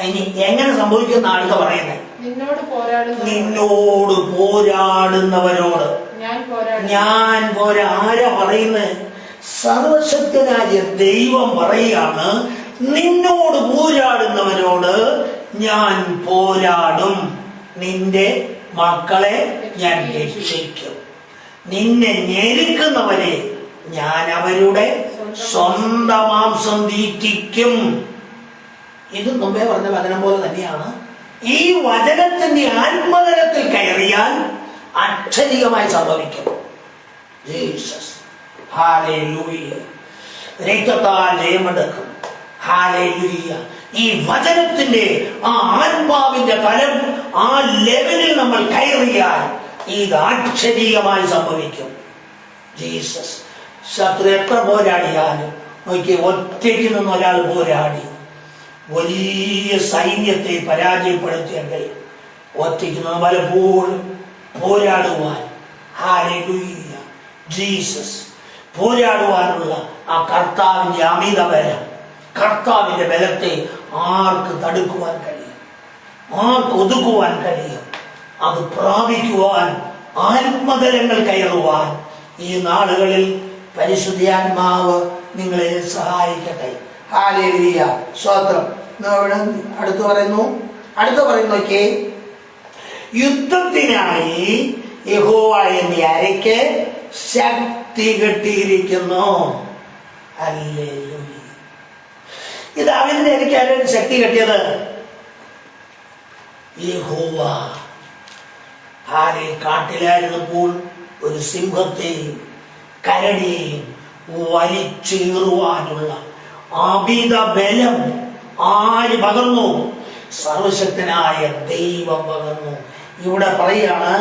ഇനി എങ്ങനെ സംഭവിക്കുന്ന അടുത്ത പറയുന്നത്, നിന്നോട് പോരാടുന്നവരോട് ഞാൻ ആരാ പറയുന്നത്? സർവശക്തനായ ദൈവം പറയാണ്, നിന്നോട് പോരാടുന്നവരോട് ഞാൻ പോരാടും, നിന്റെ മക്കളെ ഞാൻ രക്ഷിക്കും, നിന്നെ ഞെരുക്കുന്നവരെ ഞാൻ അവരുടെ സ്വന്തം മാംസം തീറ്റിക്കും. ഇത് മുമ്പേ പറഞ്ഞ വചനം പോലെ തന്നെയാണ്. ഈ വചനത്തിന്റെ ആത്മതലത്തിൽ കയറിയാൽ അക്ഷരികമായി സംഭവിക്കും. Jesus hallelujah. രക്തത്താൽ ജയമെടുക്കും. ഹല്ലേലൂയ. ഈ വചനത്തിന്റെ ആ ആത്മാവിന്റെ തലം, ആ ലെവലിൽ നമ്മൾ കയറിയാൽ ഇത് ആശ്ചര്യമായി സംഭവിക്കും. ജീസസ്. ശത്രു എത്ര പോരാടിയാലും നോക്കി, ഒറ്റയ്ക്ക് നിന്ന് ഒരാൾ പോരാടി വലിയ സൈന്യത്തെ പരാജയപ്പെടുത്തിയെങ്കിൽ ഒറ്റയ്ക്ക് നിന്ന് പലപ്പോഴും പോരാടുവാൻ, ഹല്ലേലൂയ ജീസസ്, പോരാടുവാനുള്ള ആ കർത്താവിന്റെ അമിത ബലം, കർത്താവിന്റെ ബലത്തെ ആർക്ക് തടുക്കുവാൻ കഴിയും? ആർക്ക് ഒതുക്കുവാൻ കഴിയും? അത് പ്രാപിക്കുവാൻ, ആത്മതലങ്ങൾ കയറുവാൻ ഈ നാളുകളിൽ പരിശുദ്ധാത്മാവ് നിങ്ങളെ സഹായിക്കട്ടെ. ഹല്ലേലൂയ. സ്തോത്രം. അടുത്ത് പറയുന്നു നോക്കിയേ, യുദ്ധത്തിനായി യഹോവ എന്റെ അരയ്ക്ക് ശക്തി കെട്ടിയിരിക്കുന്നു. ഹല്ലേലൂയ. ഇത് അവന്റെ അരയ്ക്ക് ആരും ശക്തി കെട്ടിയത്? യഹോവ. കാട്ടിലായിരുന്നപ്പോൾ ഒരു സിംഹത്തെയും കരടിയെയും വലിച്ചേറുവാനുള്ള അമിത ബലം ആര് പകർന്നു? സർവശക്തനായ ദൈവം പകർന്നു. ഇവിടെ പറയാണ്,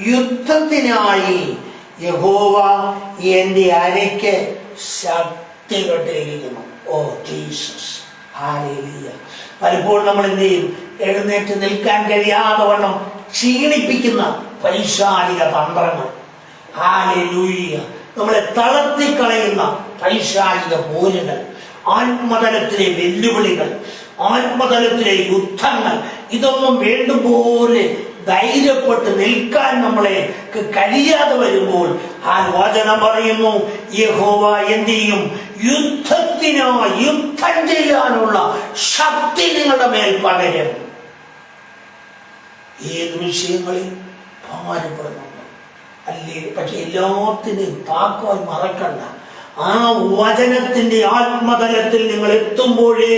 യുദ്ധത്തിനായി യഹോവ എന്റെ അരയ്ക്ക് ശക്തി കെട്ടിയിരിക്കുന്നു. Oh Jesus. ഹല്ലേലൂയ. പലപ്പോഴും നമ്മൾ എന്ത് ചെയ്യും? എഴുന്നേറ്റ് നിൽക്കാൻ കഴിയാതെ വണ്ണം ക്ഷീണിപ്പിക്കുന്ന പൈശാചിക തന്ത്രങ്ങൾ, ഹല്ലേലൂയ, നമ്മളെ തളർത്തിക്കളയുന്ന പൈശാചിക പോരുകൾ, ആത്മതലത്തിലെ വെല്ലുവിളികൾ, ആത്മതലത്തിലെ യുദ്ധങ്ങൾ, ഇതൊന്നും വേണ്ടുപോലെ ധൈര്യപ്പെട്ട് നിൽക്കാൻ നമ്മളെ കഴിയാതെ വരുമ്പോൾ ആ വചനം പറയുന്നു, യഹോവ എന്ത് ചെയ്യും? യുദ്ധം ചെയ്യാനുള്ള ശക്തി നിങ്ങളുടെ മേൽ പകരും. ഏത് വിഷയങ്ങളിൽ ഭാരപ്പെടുന്നുണ്ട് അല്ലേ? പക്ഷെ എല്ലാത്തിനെയും താക്കോൽ മറക്കണ്ട. ആ വചനത്തിന്റെ ആത്മതലത്തിൽ നിങ്ങൾ എത്തുമ്പോഴേ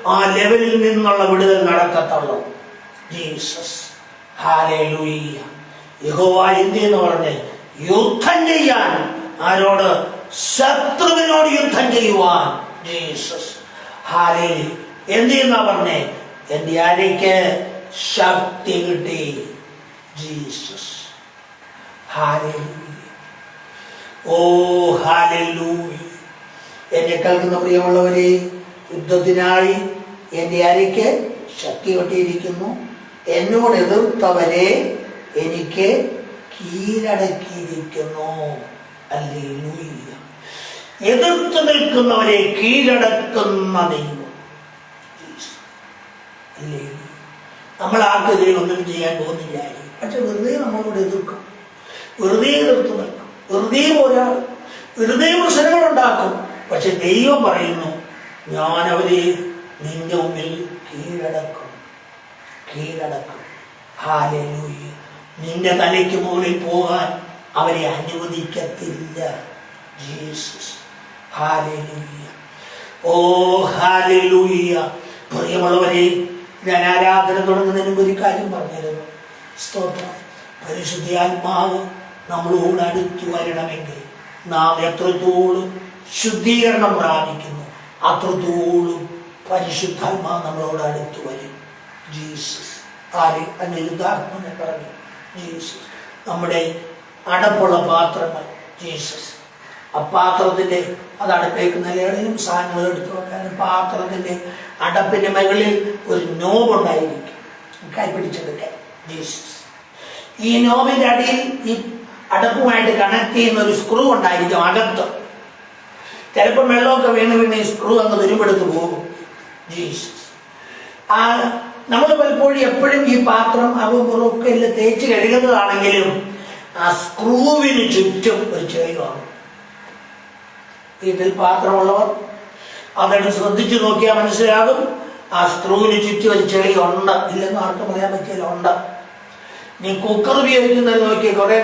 ആ ലെവലിൽ നിന്നുള്ള വിടുതൽ നടക്കത്തുള്ളൂ. ജീസസ്. ഹല്ലേലൂയ. യഹോവ എന്തെന്ന് പറഞ്ഞ് യുദ്ധം ചെയ്യാൻ. ആരോട്? ശത്രുവിനോട് യുദ്ധം ചെയ്യുവാൻ. ജീസസ്. ഹല്ലേലൂയ. എന്തെന്നാ പറഞ്ഞേ? എന്റെ അരയ്ക്ക് ശക്തി കിട്ടി. ജീസസ്. ഹല്ലേലൂയ. ഓ ഹല്ലേലൂയ. എന്നെ കേൾക്കുന്ന പ്രിയമുള്ളവരെ, യുദ്ധത്തിനായി എന്റെ അരയ്ക്ക് ശക്തി കിട്ടിയിരിക്കുന്നു. എന്നോട് എതിർത്തവരെ എനിക്ക് കീഴടക്കിയിരിക്കുന്നു. ഹല്ലേലൂയ. എതിർത്ത് നിൽക്കുന്നവരെ കീഴടക്കുന്ന ദൈവം. നമ്മൾ ആർക്കെതിരെ ഒന്നും ചെയ്യാൻ പോകുന്നില്ലായിരിക്കും, പക്ഷെ വെറുതെ നമ്മളോട് എതിർക്കും, വെറുതെ എതിർത്ത് നിൽക്കും, വെറുതെ പോരാടും, വെറുതെ പ്രശ്നങ്ങളുണ്ടാക്കും. പക്ഷെ ദൈവം പറയുന്നു, ഞാൻ അവരെ നിന്റെ മുമ്പിൽ കീഴടക്കും. ഹല്ലേലൂയ. നിന്റെ തലയ്ക്ക് മുകളിൽ പോകാൻ അവരെ അനുവദിക്കത്തില്ല. ജീസസ്. ഹല്ലേലൂയ. ഓ ഹല്ലേലൂയ. പ്രിയമുള്ളവരെ, ഞാൻ ആരാധന തുടങ്ങുന്നതിന് ഒരു കാര്യം പറഞ്ഞിരുന്നു. സ്തോത്രം. പരിശുദ്ധാത്മാവ് നമ്മളോട് അടുത്തു വരണമെങ്കിൽ നാം എത്രത്തോളം ശുദ്ധീകരണം പ്രാപിക്കുന്നു, അത്രത്തോളം പരിശുദ്ധാത്മാവ് നമ്മളോട് അടുത്തു വരും. ജീസസ്. അതിന് ഉദാഹരണം ഞാൻ പറഞ്ഞു. ജീസസ്. നമ്മുടെ അടപ്പുള്ള പാത്രങ്ങൾ, ജീസസ്, ആ പാത്രത്തിന്റെ അത് അടുപ്പേക്ക് നിലയിലും സാധനങ്ങൾ എടുത്തു വെക്കാനും പാത്രത്തിന്റെ അടപ്പിന്റെ മുകളിൽ ഒരു നോബുണ്ടായിരിക്കും, കൈ പിടിച്ചെടുക്കാൻ. ജീസസ്. ഈ നോബിന്റെ അടിയിൽ ഈ അടപ്പുമായിട്ട് കണക്ട് ചെയ്യുന്ന ഒരു സ്ക്രൂ ഉണ്ടായിരിക്കും അകത്ത്. ചിലപ്പോൾ വെള്ളമൊക്കെ വീണ് ഈ സ്ക്രൂ അങ്ങ് തുരുമ്പെടുത്ത് പോകും. ജീസസ്. നമ്മൾ പലപ്പോഴും എപ്പോഴും ഈ പാത്രം അവൊക്കെ എല്ലാം തേച്ച് കഴുകുന്നതാണെങ്കിലും ആ സ്ക്രൂവിന് ചുറ്റും ഒരു ചെറിയാണ്. വീട്ടിൽ പാത്രമുള്ളവർ അതെടുത്ത് ശ്രദ്ധിച്ചു നോക്കിയാൽ മനസ്സിലാകും. ആ സ്ക്രൂവിന് ചുറ്റി ഒരു ചെളി ഉണ്ട്, ഇല്ലെന്ന് ആർക്കും പറയാൻ പറ്റില്ല, ഉണ്ട്. നീ കുക്കർ ഉപയോഗിക്കുന്നത് നോക്കി കുറെ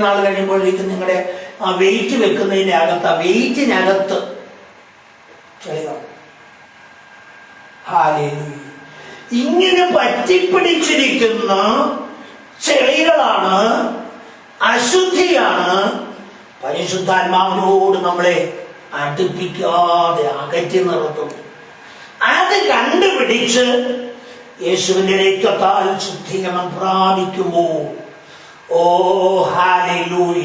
നാൾ കഴിയുമ്പോഴേക്കും നിങ്ങളുടെ ആ വെയിറ്റ് വെക്കുന്നതിന്റെ അകത്ത്, ആ വെയിറ്റിനകത്ത് ചെളിയാണ്. ഇങ്ങനെ പറ്റിപ്പിടിച്ചിരിക്കുന്ന ചെളികളാണ്, അശുദ്ധിയാണ് പരിശുദ്ധാത്മാവിനോട് നമ്മളെ അടുപ്പിക്കാതെ അകറ്റി നിർത്തും. അത് കണ്ടുപിടിച്ച് യേശുവിന്റെ രക്തത്താൽ ശുദ്ധീകരണം പ്രാപിക്കുമ്പോൾ, ഓ ഹല്ലേലൂയ,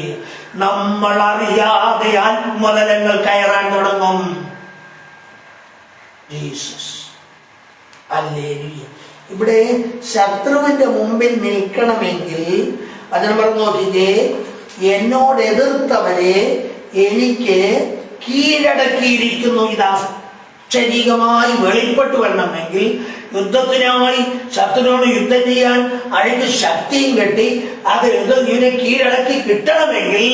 നമ്മൾ അറിയാതെ ആത്മതലങ്ങൾ കയറാൻ തുടങ്ങും. Jesus hallelujah. ഇവിടെ ശത്രുവിന്റെ മുമ്പിൽ നിൽക്കണമെങ്കിൽ അതിന് പറഞ്ഞു നോക്കിക്കേ, എന്നോട് എതിർത്തവരെ എനിക്ക് കീഴടക്കിയിരിക്കുന്നു. ഇതാ ശരീരമായി വെളിപ്പെട്ടു വരണമെങ്കിൽ, യുദ്ധത്തിനായി ശത്രുവിനോട് യുദ്ധം ചെയ്യാൻ അഴിഞ്ഞ് ശക്തിയും കെട്ടി അത് ഇവനെ കീഴടക്കി കിട്ടണമെങ്കിൽ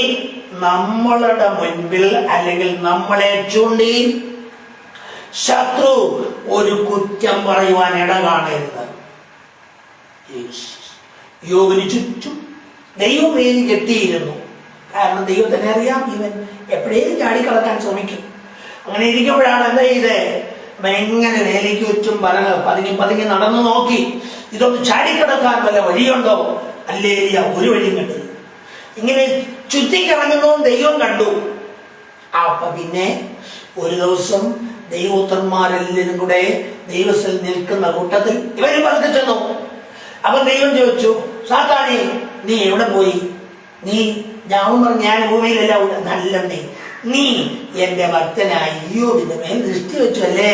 നമ്മളുടെ മുൻപിൽ അല്ലെങ്കിൽ നമ്മളെ ചൂണ്ടി ശത്രു ഒരു കുറ്റം പറയുവാൻ ഇട കാണരുത്. യോബിന് ചുറ്റും ദൈവം വേലി കെട്ടിയിരുന്നു. കാരണം ദൈവത്തിനെ അറിയാം, ഇവൻ എപ്പോഴേലും ചാടിക്കളക്കാൻ ശ്രമിക്കും. അങ്ങനെ ഇരിക്കുമ്പോഴാണ് എന്താ ചെയ്തേ, അവൻ എങ്ങനെ വേലയ്ക്ക് ചുറ്റും പതുങ്ങി നടന്നു നോക്കി, ഇതൊന്ന് ചാടിക്കിടക്കാൻ വല്ല വഴിയുണ്ടോ? അല്ലേലിയ, ഒരു വഴിയും കണ്ടു. ഇങ്ങനെ ചുറ്റിക്കിറങ്ങുന്നതും ദൈവം കണ്ടു. അപ്പൊ പിന്നെ ഒരു ദിവസം ദൈവോത്തന്മാരെല്ലാവരും കൂടെ ദൈവത്തിൽ നിൽക്കുന്ന കൂട്ടത്തിൽ ഇവര് പതുക്കെ ചെന്നു. അപ്പൊ ദൈവം ചോദിച്ചു, സാത്താനേ, നീ എവിടെ പോയി? ഞാൻ പറഞ്ഞു, ഞാൻ ഭൂമിയിലല്ല, നല്ല നീ എന്റെ ഭക്തനായി യോബിന്റെ മേൽ ദൃഷ്ടി വെച്ചു അല്ലേ?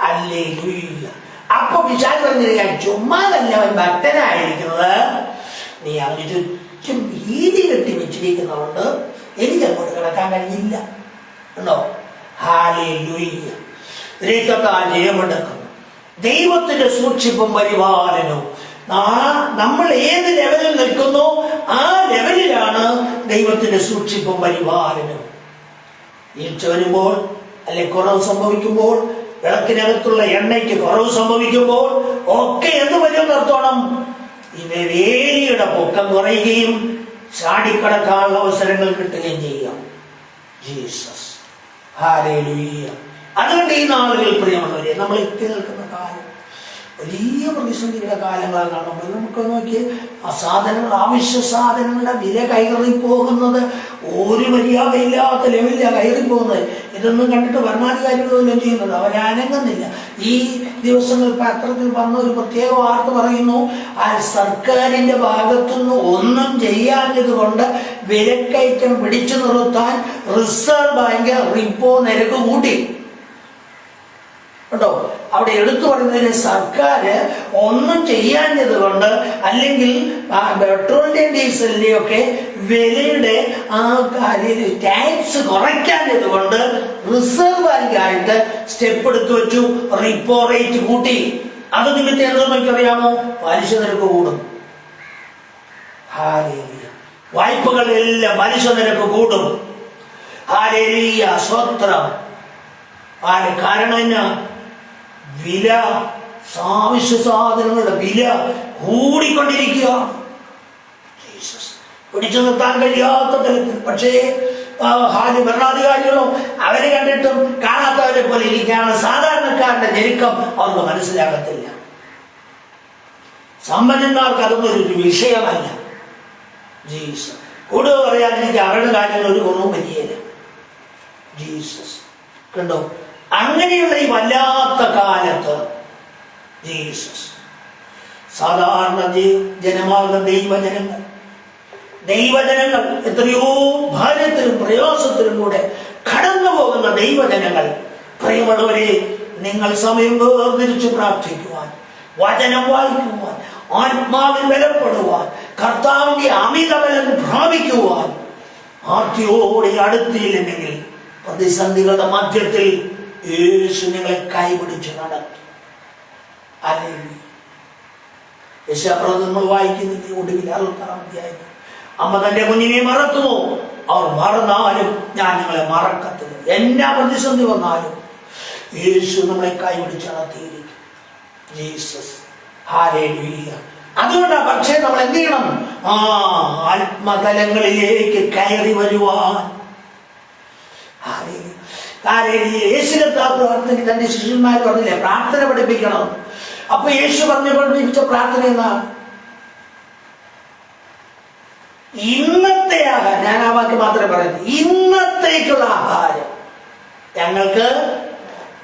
ഹല്ലേലൂയ. അപ്പൊ പിശാച് പറഞ്ഞത്, ഞാൻ ചുമ്മാതല്ല അവൻ ഭക്തനായിരിക്കുന്നത്, നീ അവന് ചുറ്റും ഭീതി കെട്ടി വെച്ചിരിക്കുന്നതുകൊണ്ട് എനിക്ക് അങ്ങോട്ട് കിടക്കാൻ കഴിഞ്ഞില്ല എന്നോ. ഹല്ലേലൂയ. രക്തത്താൽ ജയമെടുക്കുന്നു. ദൈവത്തിന്റെ സൂക്ഷിപ്പും പരിപാലനവും. നമ്മൾ ഏത് ലെവലിൽ നിൽക്കുന്നു ആ ലെവലിലാണ് ദൈവത്തിന്റെ സൂക്ഷിപ്പും പരിപാലനവും. വീഴ്ച വരുമ്പോൾ, അല്ലെ കുറവ് സംഭവിക്കുമ്പോൾ, വിളക്കിനകത്തുള്ള എണ്ണയ്ക്ക് കുറവ് സംഭവിക്കുമ്പോൾ ഒക്കെ എന്ത് വരും നിർത്തോണം? ഇവ വേലിയുടെ പൊക്കം കുറയുകയും ചാടിക്കടക്കാനുള്ള അവസരങ്ങൾ കിട്ടുകയും ചെയ്യാം. Jesus hallelujah. അതുകൊണ്ട് ഈ നാളുകൾ പ്രിയമുള്ളവരെ, നമ്മൾ എത്തി നിൽക്കുന്ന കാലം വലിയ പ്രതിസന്ധിയുടെ കാലങ്ങളാണ് കാണുമ്പോൾ. നമുക്ക് നോക്കി ആ സാധനങ്ങൾ, ആവശ്യ സാധനങ്ങളുടെ വില കയറി പോകുന്നത് ഒരു മര്യാദയില്ലാത്ത ലെവലിലാണ് കയറി പോകുന്നത്. ഇതൊന്നും കണ്ടിട്ട് ഭരണാധികാരികളെല്ലാം ചെയ്യുന്നത്, അവരനങ്ങുന്നില്ല. ഈ ദിവസങ്ങൾ പത്രത്തിൽ വന്ന ഒരു പ്രത്യേക വാർത്ത പറയുന്നു, ആ സർക്കാരിന്റെ ഭാഗത്തുനിന്ന് ഒന്നും ചെയ്യാഞ്ഞത് കൊണ്ട് വിലക്കയറ്റം പിടിച്ചു നിർത്താൻ റിസർവ് ബാങ്ക് റിപ്പോ നിരക്ക് കൂട്ടി കേട്ടോ. അവിടെ എടുത്തു പറയുന്നതിന് സർക്കാർ ഒന്നും ചെയ്യാഞ്ഞത് കൊണ്ട്, അല്ലെങ്കിൽ പെട്രോളിന്റെയും ഡീസലിന്റെയും ഒക്കെ വിലയുടെ ആ ടാക്സ് കുറയ്ക്കാഞ്ഞത് കൊണ്ട് റിസർവ് ബാങ്കായിട്ട് സ്റ്റെപ്പ് എടുത്തു വെച്ചു, റിപ്പോ റേറ്റ് കൂട്ടി. അത് നിമിത്തം എന്താ നമുക്കറിയാമോ? പലിശ നിരക്ക് കൂടും. വായ്പകളെല്ലാം പലിശ നിരക്ക് കൂടും. സ്വത്രം. കാരണം എന്നാ? വില, ആവശ്യ സാധനങ്ങളുടെ വില കൂടിക്കൊണ്ടിരിക്കുക. പിടിച്ചു നിർത്താൻ കഴിയാത്ത തലത്തിൽ. പക്ഷേ ഭരണാധികാരികളോ അവരെ കണ്ടിട്ടും കാണാത്തവരെ പോലെ ഇരിക്കുകയാണ്. സാധാരണക്കാരന്റെ ഞെരുക്കം അവർക്ക് മനസ്സിലാകത്തില്ല. സമ്പന്നന്മാർക്ക് അതൊന്നും ഒരു വിഷയമല്ല. ജീസസ് കൂടുതൽ പറയാൻ എനിക്ക് അവരുടെ കാര്യങ്ങൾ ഒരു കുറവും പറ്റിയില്ല. ജീസസ് കണ്ടോ? അങ്ങനെയുള്ള ഈ വല്ലാത്ത കാലത്ത് ജീസസ് സാധാരണ ജനമാകുന്ന ദൈവജനങ്ങൾ എത്രയോ ഭാരത്തിലും പ്രയാസത്തിലും കൂടെ കടന്നു പോകുന്ന ദൈവജനങ്ങൾ, പ്രിയമുള്ളവരെ, നിങ്ങൾ സമയം വേർതിരിച്ച് പ്രാർത്ഥിക്കുവാൻ, വചനം വായിക്കുവാൻ, ആത്മാവിൽ ബലപ്പെടുവാൻ, കർത്താവിന്റെ അമിതബലം പ്രാപിക്കുവാൻ ആർത്തിയോടെ അടുത്തില്ലെങ്കിൽ പ്രതിസന്ധികളുടെ മധ്യത്തിൽ യേശു നിങ്ങളെ കൈപിടിച്ച് നടത്തും. അല്ലെങ്കിൽ യശയാപ്രവചനം നമ്മൾ വായിക്കുന്നില്ല, ഒടുവിൽ 66-ാം അധ്യായത്തിൽ അമ്മ തന്റെ കുഞ്ഞിനെ മറക്കുമോ? അവർ മറന്നാലും ഞാൻ നിങ്ങളെ മറക്കത്തില്ല. എന്നാ പ്രതിസന്ധി വന്നാലും യേശു നമ്മളെ കൈപിടിച്ച് നടത്തിയിരിക്കും. Jesus, hallelujah. അതുകൊണ്ടാ പക്ഷേ നമ്മൾ എന്ത് ചെയ്യണം? ആത്മതലങ്ങളിലേക്ക് കയറി വരുവാൻ. യേശു പ്രാർത്ഥന തന്റെ ശിഷ്യന്മാർ പറഞ്ഞില്ലേ, പ്രാർത്ഥന പഠിപ്പിക്കണം. അപ്പൊ യേശു പഠിപ്പിച്ച പ്രാർത്ഥന എന്നാണ് ഇന്നത്തെ ആഹാരം. ഞാൻ ആ വാക്ക് മാത്രമേ പറയുന്നു. ഇന്നത്തേക്കുള്ള ആഹാരം ഞങ്ങൾക്ക്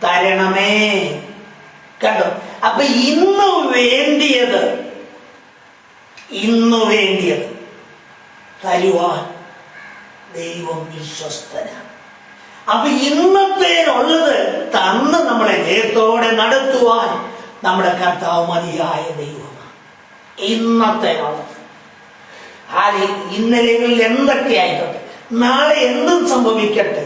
തരണമേ. കണ്ടോ? അപ്പൊ ഇന്ന് വേണ്ടിയത് തരുവാൻ ദൈവം വിശ്വസ്തനാണ്. അപ്പൊ ഇന്നത്തേനുള്ളത് തന്ന് നമ്മളെ ജയത്തോടെ നടത്തുവാൻ നമ്മുടെ കർത്താവ് മതിയായ ദൈവമാണ്. ഇന്നത്തേനുള്ളത്. ഇന്നലെകളിൽ എന്തൊക്കെ ആയിക്കോട്ടെ, നാളെ എന്തും സംഭവിക്കട്ടെ,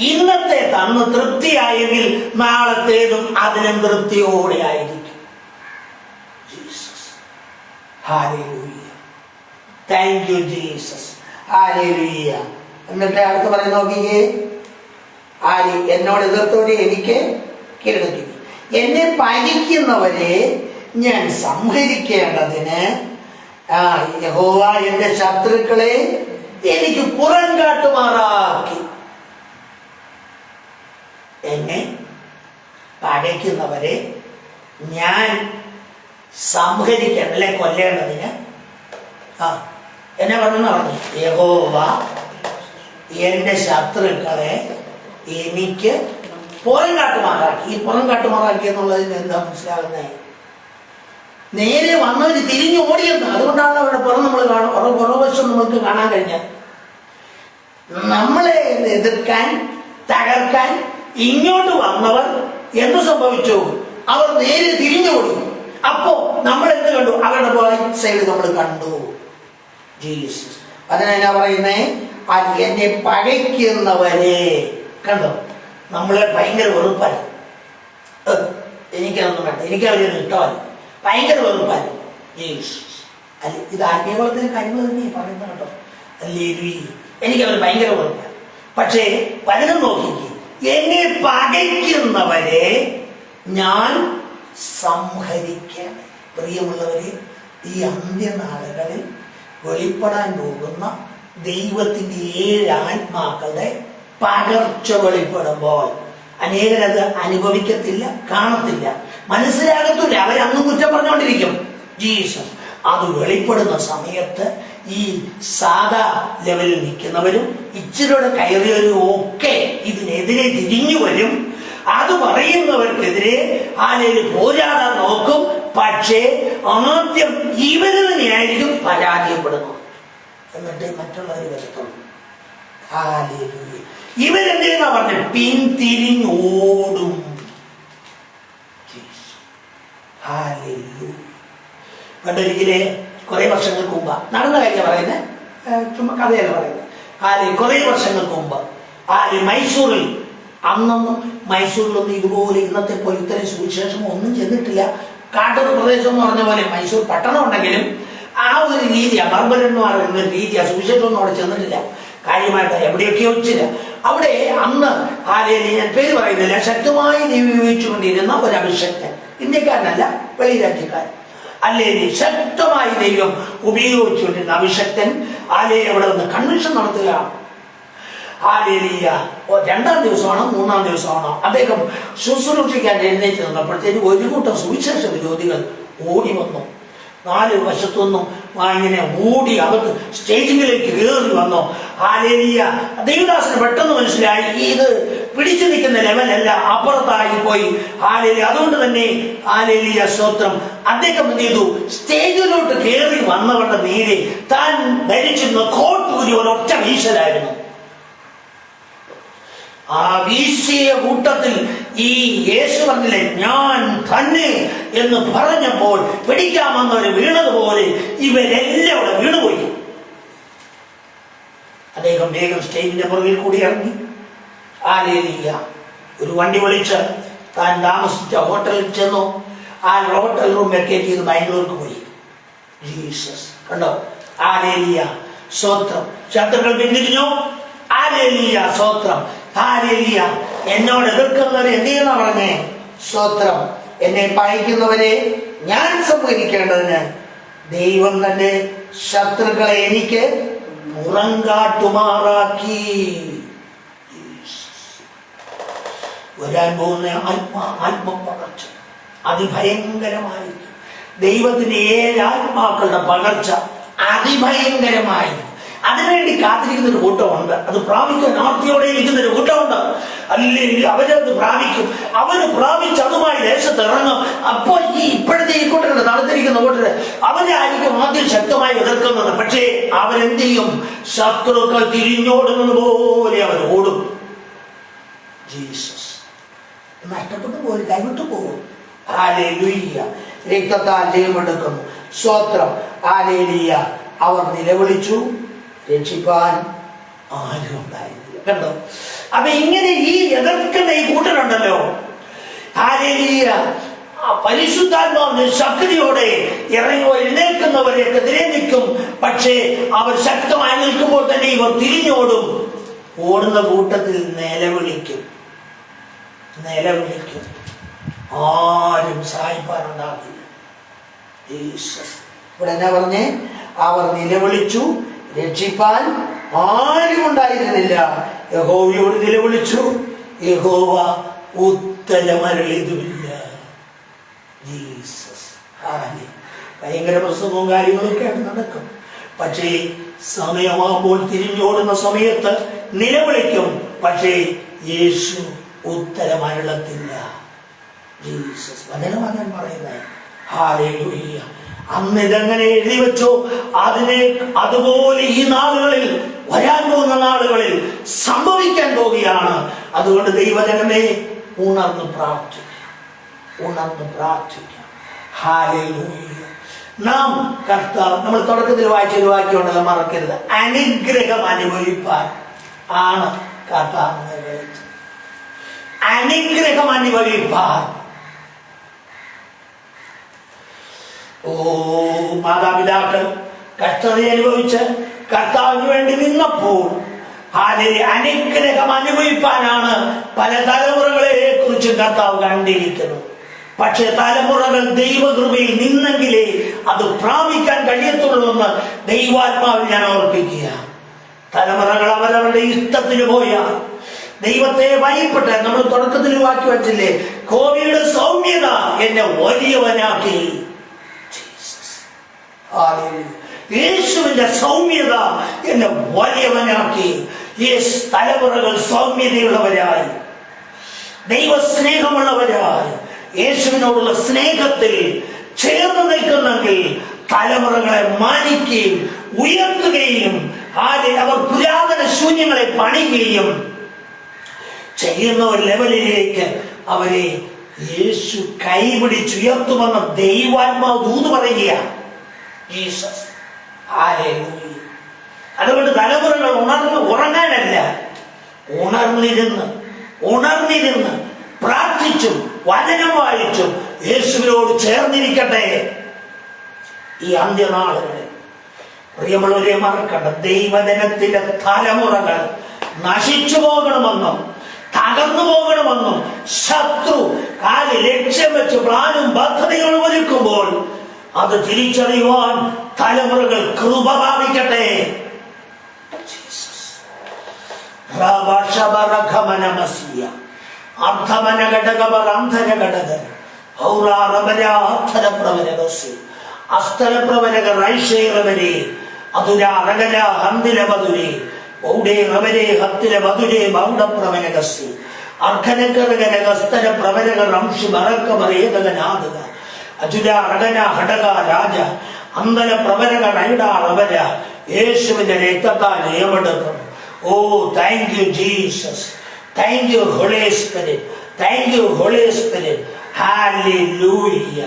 ഇന്നത്തെ തന്ന് തൃപ്തിയായെങ്കിൽ നാളത്തേതും അതിനും തൃപ്തിയോടെ ആയിരിക്കും. Jesus, hallelujah. Thank you Jesus, hallelujah. എന്നിട്ട് അടുത്ത് പറഞ്ഞു നോക്കിയേ, എന്നോട് എതിർത്തവരെ എനിക്ക് കീഴടക്കി, എന്നെ പരിക്കുന്നവരെ ഞാൻ സംഹരിക്കേണ്ടതിന് യഹോവ എന്റെ ശത്രുക്കളെ എനിക്ക് പുറം കാട്ടുമാറാക്കി. എന്നെ പകയ്ക്കുന്നവരെ ഞാൻ സംഹരിക്കണം, അല്ലെ കൊല്ലേണ്ടതിന് എന്നെ പറഞ്ഞു യഹോവ എന്റെ ശത്രുക്കളെ എനിക്ക് പുറം കാട്ടുമാറാക്കി. ഈ പുറം കാട്ടുമാറാക്കി എന്നുള്ളതിന് എന്താ മനസ്സിലാകുന്നത്? നേരെ വന്നവര് തിരിഞ്ഞു ഓടിയെന്ന്. അതുകൊണ്ടാണ് അവരുടെ പുറം നമ്മൾ പുറവശം നമുക്ക് കാണാൻ കഴിഞ്ഞത്. നമ്മളെ എതിർക്കാൻ, തകർക്കാൻ ഇങ്ങോട്ട് വന്നവർ എന്തു സംഭവിച്ചു? അവർ നേരെ തിരിഞ്ഞോടി. അപ്പോ നമ്മൾ എന്ത് കണ്ടു? അവരുടെ റൈറ്റ് സൈഡ് നമ്മൾ കണ്ടു. ജീസസ്. അതിനാ പറയുന്നേ, എന്നെ പകയ്ക്കുന്നവരെ കണ്ടോ? നമ്മളെ ഭയങ്കര വെറുപ്പായി. എനിക്കതൊന്നും വേണ്ട, എനിക്കവരൊന്നും ഇഷ്ടമല്ല, ഭയങ്കര വെറുപ്പായി. ജീസസ്. അല്ലെ, ഇത് ആത്മീയവളത്തിലെ കാര്യങ്ങൾ തന്നെ പറയുന്നത് കേട്ടോ. അല്ലേ, എനിക്കവർ ഭയങ്കര വെറുപ്പായി. പക്ഷേ വചനം നോക്കിക്കേ, എന്നെ പകയ്ക്കുന്നവരെ ഞാൻ സംഹരിക്കണം. പ്രിയമുള്ളവരെ, ഈ അന്ത്യനാളുകളിൽ വെളിപ്പെടാൻ പോകുന്ന ദൈവത്തിന്റെ 7 ആത്മാക്കളുടെ പകർച്ച വെളിപ്പെടുമ്പോൾ അനേകരത് അനുഭവിക്കത്തില്ല, കാണത്തില്ല, മനസ്സിലാകത്തില്ല. അവരന്നും കുറ്റം പറഞ്ഞുകൊണ്ടിരിക്കും. ജീസസ്. അത് വെളിപ്പെടുന്ന സമയത്ത് ഈ സാധാ ലെവലിൽ നിൽക്കുന്നവരും ഇച്ചിരിയുടെ കയറിയവരും ഒക്കെ ഇതിനെതിരെ തിരിഞ്ഞു വരും. അത് പറയുന്നവർക്കെതിരെ ആലയിൽ പോരാടാൻ നോക്കും. പക്ഷേ ആദ്യം ഇവര് തന്നെയായിരിക്കും പരാജയപ്പെടുന്നത്. എന്നിട്ട് മറ്റുള്ളവർ വരുത്തുള്ളൂ. ഇവരെന്തിനാ പറഞ്ഞ പിന്തിരിഞ്ഞോടും. കണ്ടൊരിക്കലെ കുറെ വർഷങ്ങൾക്ക് മുമ്പ് നടന്ന കാര്യം പറയുന്നത്, ചുമ്മാ കഥയല്ല പറയുന്നത്. കുറെ വർഷങ്ങൾക്ക് മുമ്പ് മൈസൂറിൽ, അന്നൊന്നും മൈസൂരിലൊന്നും ഇതുപോലെ ഇന്നത്തെ പോലെ ഇത്രയും സുവിശേഷമോ ഒന്നും ചെന്നിട്ടില്ല. കാട്ടൂർ പ്രദേശം എന്ന് പറഞ്ഞ പോലെ മൈസൂർ പട്ടണം ഉണ്ടെങ്കിലും ആ ഒരു രീതിയാണ്, ബർബരന്മാർ എന്നൊരു രീതിയാണ്. സുവിശേഷമൊന്നും അവിടെ ചെന്നിട്ടില്ല കാര്യമായിട്ട്, എവിടെയൊക്കെയോ വെച്ചില്ല. അവിടെ അന്ന് ഞാൻ പേര് പറയുന്നില്ല, ശക്തമായി ദൈവം ഉപയോഗിച്ചുകൊണ്ടിരുന്ന ഒരു അഭിഷക്തൻ, ഇന്ത്യക്കാരനല്ല, വെളി രാജ്യക്കാരൻ, അല്ലേ, ശക്തമായി ദൈവം ഉപയോഗിച്ചുകൊണ്ടിരുന്ന അഭിഷക്തൻ അവിടെ നിന്ന് കൺവെൻഷൻ നടത്തുകയാണ്. രണ്ടാം ദിവസമാണോ 3-ാം ദിവസമാണോ അദ്ദേഹം ശുശ്രൂഷിക്കാൻ എഴുന്നേറ്റ് നിന്നപ്പോഴത്തേക്ക് ഒരു കൂട്ടം സുവിശേഷ വിരോധികൾ ഓടി വന്നു. 4 വശത്തുനിന്നും ഇങ്ങനെ ഓടി അകത്ത് സ്റ്റേജിലേക്ക് കയറി വന്നു. ദേവദാസന് പെട്ടെന്ന് മനസ്സിലായി ഇത് പിടിച്ചു നിൽക്കുന്ന ലെവലല്ല, അപ്പുറത്തായി പോയി. അതുകൊണ്ട് തന്നെ സ്തോത്രം, അദ്ദേഹം എന്ത് ചെയ്തു? സ്റ്റേജിലോട്ട് കയറി വന്നവരുടെ നേരെ താൻ ധരിച്ചിരുന്ന കോട്ടൂരി ഒരൊറ്റ വീശലായിരുന്നു. ആ വീശിയ കൂട്ടത്തിൽ ഈ യേശു പറഞ്ഞില്ലേ, ഞാൻ തന്നെ എന്ന് പറഞ്ഞപ്പോൾ പിടിക്കാമെന്നവര് വീണതുപോലെ ഇവരെല്ലാം അവിടെ വീണുപോയി. അദ്ദേഹം വേഗം സ്റ്റേജിന്റെ പുറകിൽ കൂടി ഇറങ്ങി. ഒരു വണ്ടി വിളിച്ച് താൻ താമസിച്ച ഹോട്ടലിൽ ചെന്നു. ആ ഹോട്ടൽ റൂം വെക്കേറ്റ് ചെയ്ത് ബാംഗ്ലൂർക്ക് പോയി. ജീസസ്. കണ്ടോ? സ്വത്രം. ശത്രുക്കൾ പിന്തിരിഞ്ഞു. സ്വത്രം. എന്നോട് എതിർക്കുന്നവരെ എന്ത് ചെയ്യുന്ന പറഞ്ഞേ? സ്തോത്രം. എന്നെ പഴിക്കുന്നവരെ ഞാൻ സംഹരിക്കേണ്ടതിന് ദൈവം തന്റെ ശത്രുക്കളെ എനിക്ക് പുറങ്കാട്ടുമാറാക്കി. വരാൻ പോകുന്ന ആത്മപകർച്ച അതിഭയങ്കരമായിരിക്കും. ദൈവത്തിന്റെ 7 ആത്മാക്കളുടെ പകർച്ച അതിഭയങ്കരമായി. അതിനുവേണ്ടി കാത്തിരിക്കുന്ന ഒരു കൂട്ടമുണ്ട്. അത് പ്രാപിക്കാൻ ആർത്തിയോടെ ഇരിക്കുന്ന ഒരു കൂട്ടമുണ്ട്. അല്ലെങ്കിൽ അവരത് പ്രാപിക്കും. അവര് പ്രാപിച്ച് അതുമായി ദേശത്ത് ഇറങ്ങും. അപ്പോൾ ഈ ഇപ്പോഴത്തെ ഈ കൂട്ടരുടെ നടത്തിരിക്കുന്ന കൂട്ടര് അവരായിരിക്കും ആദ്യം ശക്തമായി എതിർക്കുന്നത്. പക്ഷേ അവരെന്ത് ചെയ്യും? ശത്രുക്കൾ തിരിഞ്ഞോടുന്നത് പോലെ അവർ ഓടും. ജീസസ് നഷ്ടപ്പെട്ടു പോകും, കൈവിട്ടു പോകും. ഹല്ലേലൂയ. രക്തത്താൽ ജയമെടുക്കുന്നു. സ്തോത്രം. ഹല്ലേലൂയ. അവർ നിലവിളിച്ചു, രക്ഷിപ്പാൻ ആരും ഉണ്ടായിരുന്നില്ല. കണ്ടോ? അപ്പൊ ഇങ്ങനെ ഈ എതിർക്കുന്ന ഈ കൂട്ടരുണ്ടല്ലോ, ഹല്ലേലൂയ, പരിശുദ്ധാത്മാവിന്റെ ശക്തിയോടെ ഇറങ്ങി എഴുന്നേൽക്കുന്നവരെക്കെതിരെ നിൽക്കും. പക്ഷേ അവർ ശക്തമായി നിൽക്കുമ്പോൾ തന്നെ ഇവർ തിരിഞ്ഞോടും. ഓടുന്ന കൂട്ടത്തിൽ നിലവിളിക്കും. ആരും സഹായിപ്പാനുണ്ടാകില്ല. ഇവിടെ എന്നാ പറഞ്ഞേ? അവർ നിലവിളിച്ചു, രക്ഷിപ്പാൻ ആരും ഉണ്ടായിരുന്നില്ല. യഹോവയോട് നിലവിളിച്ചു, യഹോവ ഉത്തരമരുളിയതുമില്ല. ജീസസ്. ഭയങ്കര പ്രസംഗവും കാര്യങ്ങളൊക്കെയാണ് നടക്കും. പക്ഷേ സമയമാകുമ്പോൾ തിരിഞ്ഞോടുന്ന സമയത്ത് നിലവിളിക്കും. പക്ഷേ യേശു ഉത്തരമരുളത്തില്ല. ജീസസ്. വചനമാണ് ഞാൻ പറയുന്നത്. ഹല്ലേലൂയ. അന്ന് ഇതെങ്ങനെ എഴുതി വെച്ചോ അതിനെ അതുപോലെ ഈ നാളുകളിൽ, വരാൻ പോകുന്ന നാളുകളിൽ സംഭവിക്കാൻ പോവുകയാണ്. അതുകൊണ്ട് ദൈവജനമേ, ഉണർന്ന് പ്രാർത്ഥിക്കാം. ഹല്ലേലൂയ. നാം കർത്താവ്, നമ്മൾ തുടക്കത്തിൽ വായിച്ചൊരു വാക്യമുണ്ടല്ലോ, മറക്കരുത്. അനുഗ്രഹം അനുഭവിപ്പാൻ ആണ് കർത്താവിനെ വിളിച്ചത്. അനുഗ്രഹം അനുഭവിപ്പാൻ. മാതാപിതാക്കൾ കഷ്ടത അനുഭവിച്ച് കർത്താവിന് വേണ്ടി നിന്നപ്പോൾ അനുഗ്രഹം അനുഭവിപ്പാനാണ് പല തലമുറകളെ കുറിച്ച് കർത്താവ് കണ്ടിരിക്കുന്നത്. പക്ഷെ തലമുറകൾ ദൈവകൃപയിൽ നിന്നെങ്കിലേ അത് പ്രാപിക്കാൻ കഴിയത്തുള്ളൂ എന്ന് ദൈവാത്മാവിൽ ഞാൻ ഓർപ്പിക്കുക. തലമുറകൾ അവരവരുടെ ഇഷ്ടത്തിന് പോയാൽ ദൈവത്തെ ഭയപ്പെട്ട, നമ്മൾ തുടക്കത്തിൽ വാക്കി വച്ചില്ലേ, കോവിഡ് സൗമ്യത എന്നെ വലിയവനാക്കി. യേശുവിന്റെ സൗമ്യത എന്നെ വലിയവനാക്കി. തലമുറകൾ സൗമ്യതയുള്ളവരായി, ദൈവസ്നേഹമുള്ളവരായി, യേശുവിനോടുള്ള സ്നേഹത്തിൽ ചേർന്ന് നിൽക്കുന്നെങ്കിൽ തലമുറകളെ മാനിക്കുകയും ഉയർത്തുകയും അവർ പുരാതന ശൂന്യങ്ങളെ പണിയുകയും ചെയ്യുന്ന ഒരു ലെവലിലേക്ക് അവരെ യേശു കൈപിടിച്ചുയർത്തുമെന്ന് ദൈവാത്മാവ് ദൂത് പറയുകയാണ്. ജീസസ്. ഹല്ലേലൂയ. അതുകൊണ്ട് തലമുറകൾ ഉറങ്ങാനല്ല, ഉണർന്നിരുന്ന് പ്രാർത്ഥിച്ചും വചനം വായിച്ചും യേശുവിനോട് ചേർന്നിരിക്കട്ടെ ഈ അന്ത്യനാളുകളിൽ. പ്രിയമുള്ളവരെ, മറക്കണ്ട, ദൈവജനത്തിന്റെ തലമുറകൾ നശിച്ചു പോകണമെന്നും തകർന്നു പോകണമെന്നും ശത്രു ലക്ഷ്യം വെച്ച് പ്ലാനും പദ്ധതികളും ഒരുക്കുമ്പോൾ അത് തിരിച്ചറിയുവാൻ തലമുറകൾ കൃപ പ്രാപിക്കട്ടെ. യേശുവിന്റെ രക്തത്താൽ നിയമെടുക്കണം. Oh, thank you Jesus. Thank you holy spirit. Thank you holy spirit. Hallelujah.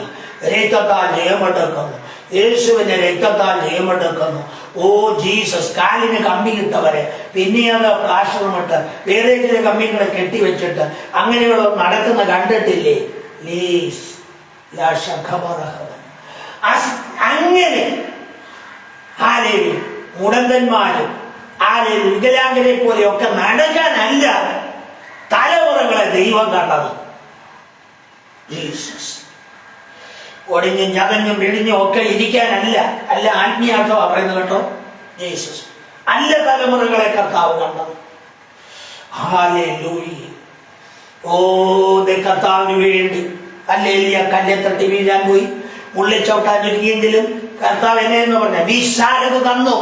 രക്തത്താൽ നിയമെടുക്കുന്നു. യേശുവിന്റെ രക്തത്താൽ നിയമെടുക്കുന്നു. Oh Jesus. കാലിന് കമ്പി ഇട്ടവരെ പിന്നെ അത് പ്ലാസ്റ്ററുമിട്ട് വേറെ ചില കമ്പികളെ കെട്ടിവെച്ചിട്ട് അങ്ങനെയുള്ള നടക്കുന്ന കണ്ടിട്ടില്ലേ? അങ്ങനെ മുടന്തന്മാരും വികലാംഗരെ പോലെയൊക്കെ നടക്കാനല്ല, തലമുറ തലമുറകളെ ദൈവം കണ്ടത്. ജീസസ്. ഒടിഞ്ഞും ചതഞ്ഞും പിടിഞ്ഞും ഒക്കെ ഇരിക്കാനല്ല, അല്ല ആത്മീയാർത്ഥമാ പറയുന്നത് കേട്ടോ. ജീസസ് അല്ല തലമുറകളെ കർത്താവ് കണ്ടത്. ഹല്ലേലൂയ. ഓ കർത്താവിന് വേണ്ടി ഹല്ലേലൂയ. കല്ലെ തട്ടി വീഴാൻ പോയി, മുള്ളിച്ചവിട്ടാൻ ഒരുങ്ങിയെങ്കിലും കർത്താവ് എന്നെ പറഞ്ഞ വിശാലത തന്നു,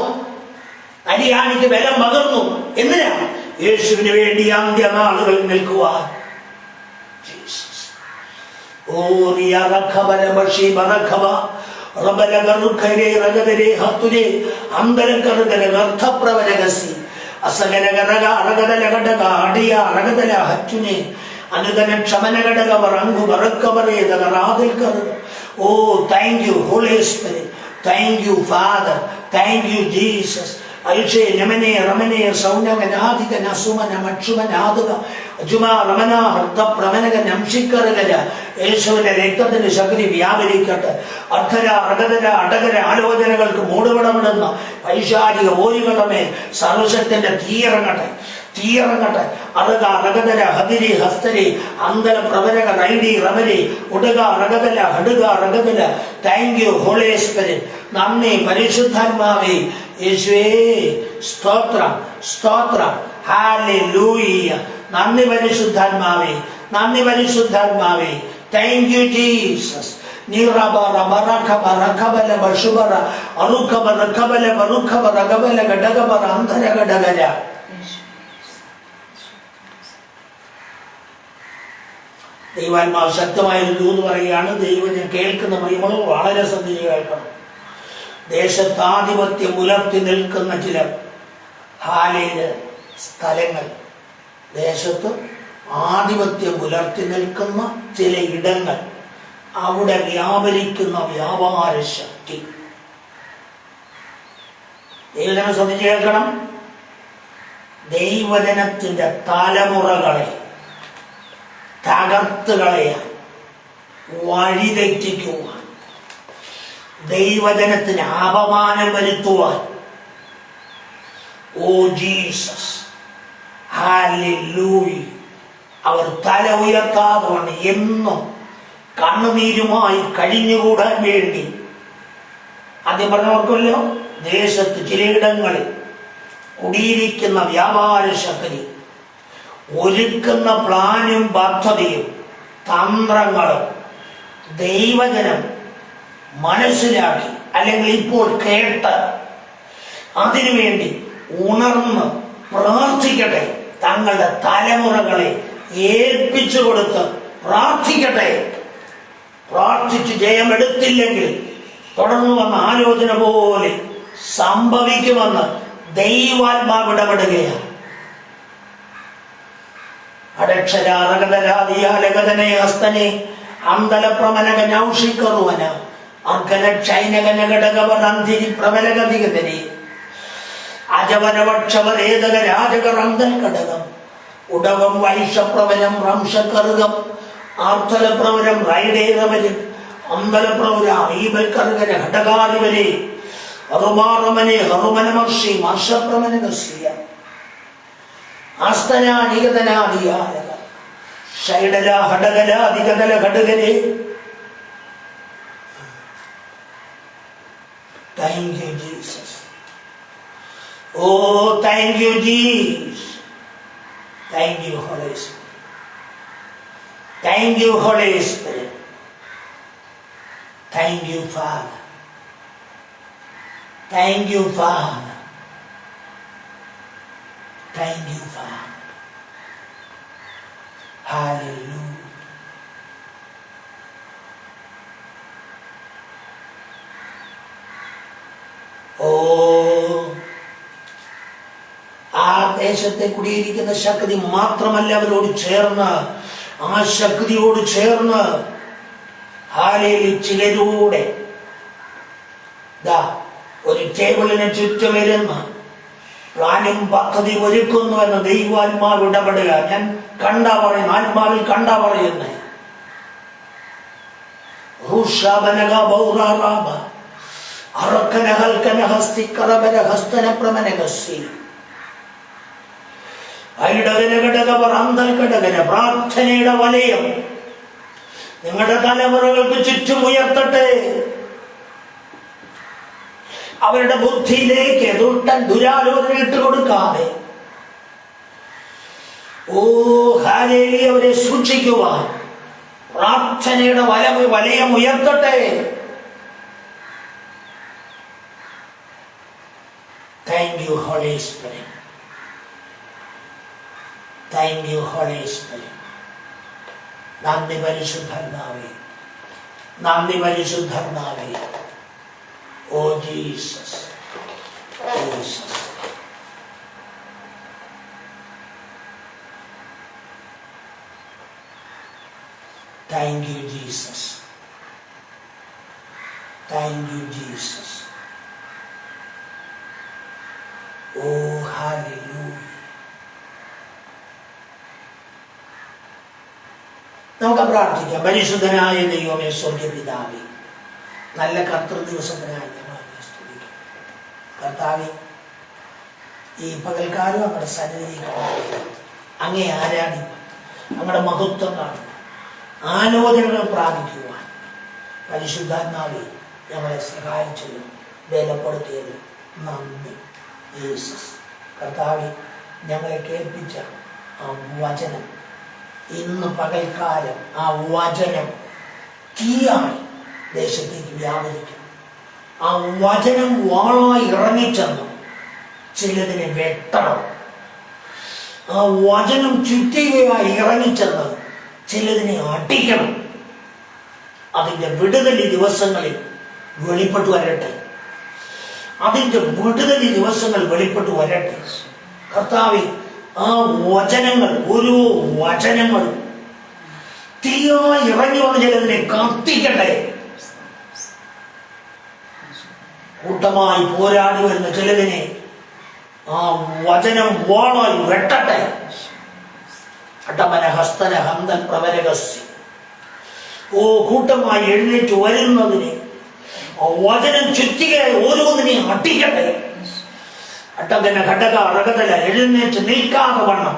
അരിയാണിക്ക് ബലം പകർന്നു. എന്തിനാണ്? യേശുവിന് വേണ്ടി അന്ത്യനാളുകളിൽ നിൽക്കുവാൻ. Oh, thank you, Holy Spirit. Thank you, Father. Thank you, Jesus. അൽഷേ നമനെ റമനെ സൗനകനാധിക നസുമന മക്ഷുമനാതുക അജുമാ റമന ഹൃദപ്രമനക നംശിക്കറുകര. യേശുവിന്റെ രക്തത്തിന്റെ ശക്തി വ്യാപരിക്കട്ടെ. അർദ്ധര അടകര അടകര ആലോചനകൾക്ക് മൂടുപടമിടുന്ന പൈശാചിക ഓരികളുടെ മേൽ സർവശക്തന്റെ തീയിറങ്ങട്ടെ, തീയിറങ്ങട്ടെ. അറക അറകതല ഹതിരി ഹസ്തരി അന്തല പ്രവരക റൈഡി റമരി ഉടക അറകതല ഹടുക അറകതല. Thank you holy spirit. നന്ദി പരിശുദ്ധാത്മാവേ. യേശുവേ സ്തോത്രം, സ്തോത്രം. ഹല്ലേലൂയ. നന്ദി പരിശുദ്ധാത്മാവേ, നന്ദി പരിശുദ്ധാത്മാവേ. Thank you Jesus. ദൈവാത്മാവ് ശക്തമായൊരു ദൂത് പറയുകയാണ്. ദൈവം ഞാൻ കേൾക്കുന്ന പ്രിയമോ വളരെ ശ്രദ്ധിച്ച് കേൾക്കണം. ദേശത്താധിപത്യം പുലർത്തി നിൽക്കുന്ന ചില ഹാലയില് സ്ഥലങ്ങൾ, ദേശത്ത് ആധിപത്യം പുലർത്തി നിൽക്കുന്ന ചില ഇടങ്ങൾ, അവിടെ വ്യാപരിക്കുന്ന വ്യാപാര ശക്തി. ദൈവജനം ശ്രദ്ധിച്ച് കേൾക്കണം. ദൈവജനത്തിന്റെ തലമുറകളെ തകർത്ത് കളയാൻ, വഴിതെറ്റിക്കുവാൻ, ദൈവജനത്തിന് അപമാനം വരുത്തുവാൻ. Oh Jesus, hallelujah. അവർ തല ഉയർത്താതെ കൊണ്ട് എന്നും കണ്ണുനീരുമായി കഴിഞ്ഞുകൂടാൻ വേണ്ടി, ആദ്യം പറഞ്ഞവർക്കല്ലോ, ദേശത്ത് ചിലയിടങ്ങളിൽ കുടിയിരിക്കുന്ന വ്യാപാര ശക്തി ഒരുക്കുന്ന പ്ലാനും പദ്ധതിയും തന്ത്രങ്ങളും ദൈവജനം മനസ്സിലാക്കി, അല്ലെങ്കിൽ ഇപ്പോൾ കേട്ട് അതിനുവേണ്ടി ഉണർന്ന് പ്രാർത്ഥിക്കട്ടെ. തങ്ങളുടെ തലമുറകളെ ഏൽപ്പിച്ചു കൊടുത്ത് പ്രാർത്ഥിക്കട്ടെ. പ്രാർത്ഥിച്ച് ജയമെടുത്തില്ലെങ്കിൽ തുടർന്ന് വന്ന ആലോചന പോലെ സംഭവിക്കുമെന്ന് ദൈവാത്മാവ് ഇടപെടുകയാണ്. അടക്ഷരാഗതരാദിയാലഗതനെ ഹസ്തനെ അന്തലപ്രമനക നൗഷിക്കറുവന അർക്കന ക്ഷൈനകനഘടകവനന്തിരി പ്രബലഗതികതനെ അജവനവക്ഷവരേതക രാജകറന്തൽ ഘടകം ഉടവം വൈഷപ്രവനം റംശകറുകം ആർത്തലപ്രവരം റൈഡേറവരും അമ്പലപ്രവര ഈബൽക്കറുകര ഘടകാധിപരെ ഹറുമാറമനെ ഹറുമനമർഷി മർഷപ്രമനകസ്യ ആസ്തനാനികതനാദിയാലക ഷൈഡല ഹടകല അധികതല ഘടകരെ. Thank you, Jesus. Oh, thank you, Jesus. Thank you, Holy Spirit. Thank you, Holy Spirit. Thank you, Father. Thank you, Father. Thank you, Father. Hallelujah. ആ ദേശത്തെ കുടിയിരിക്കുന്ന ശക്തി മാത്രമല്ല, അവരോട് ചേർന്ന്, ആ ശക്തിയോട് ചേർന്ന് ഹാലയിൽ ചിലരൂടെ ഒരു ടേബിളിന് ചുറ്റുമിരുന്ന് പ്ലാനും പദ്ധതി ഒരുക്കുന്നുവെന്ന് ദൈവാത്മാവ് ഇടപെടുക. ഞാൻ കണ്ടാ പറയുന്നു, ആത്മാവിൽ കണ്ടാ പറയുന്നേ. പ്രാർത്ഥനയുടെ വലയം നിങ്ങളുടെ തലമുറകൾക്ക് ചുറ്റും ഉയർത്തട്ടെ. അവരുടെ ബുദ്ധിയിലേക്ക് ദുരാലോചന ഇട്ട് കൊടുക്കാതെ ഹല്ലേലൂയ അവരെ സൂക്ഷിക്കുവാൻ പ്രാർത്ഥനയുടെ വലയം ഉയർത്തട്ടെ. Thank you holy spirit. Thank you holy spirit. നന്ദി പരിശുദ്ധാത്മാവേ, നന്ദി പരിശുദ്ധാത്മാവേ. Oh Jesus, Jesus. Thank you, Jesus. Thank you, Jesus. Oh, hallelujah. നമുക്ക് പ്രാർത്ഥിക്കാം. പരിശുദ്ധനായ ദൈവമേ, സ്വർഗ്ഗപിതാവേ, നല്ല കർത്തൃ ദിവസത്തിനായി ഞങ്ങൾ സ്തുതിക്കും. കർത്താവേ, ഈ പകൽക്കാലം നമ്മുടെ സന്നിധിയിലേക്ക് അങ്ങേ ആരാധിക്കും, നമ്മുടെ മഹത്വം കാണും, ആലോചനകൾ പ്രാപിക്കുവാൻ പരിശുദ്ധാത്മാവേ ഞങ്ങളെ സഹായിച്ചതും ബലപ്പെടുത്തിയതും നന്ദി യേശുസ്. കർത്താവേ, ഞങ്ങളെ കേൾപ്പിച്ച ആ വചനം ഇന്ന് പകൽക്കാലം ആ വചനം തീയായി ദേശത്തേക്ക് വ്യാപരിക്കും. ആ വചനം വാളായി ഇറങ്ങിച്ചെന്ന് ചിലതിനെ വെട്ടണം. ആ വചനം ചുറ്റികയായി ഇറങ്ങിച്ചെന്ന് ചിലതിനെ അടിക്കണം. അതിൻ്റെ വിടുതൽ ഈ ദിവസങ്ങളിൽ വെളിപ്പെട്ടു വരട്ടെ. അതിൻ്റെ വിടുതൽ ഈ ദിവസങ്ങൾ വെളിപ്പെട്ടു വരട്ടെ. കർത്താവേ, ആ വചനങ്ങൾ, ഓരോ വചനങ്ങളും തീയായി ഇറങ്ങി വന്ന് ചിലതിനെ കത്തിക്കട്ടെ. കൂട്ടമായി പോരാടി വരുന്ന ചിലതിനെ ആ വചനം വാളായി വെട്ടട്ടെ. ഹസ്തന ഹന്തൻ പ്രവരകസ്യ. ഓ കൂട്ടമായി എഴുന്നേറ്റ് വരുന്നതിനെ വചനം ചുറ്റികയായി ഓരോന്നിനെയും അട്ടിക്കട്ടെ. അട്ടകന ഘടക അറകതല എഴുന്നേറ്റ് നിൽക്കാതെ വണ്ണം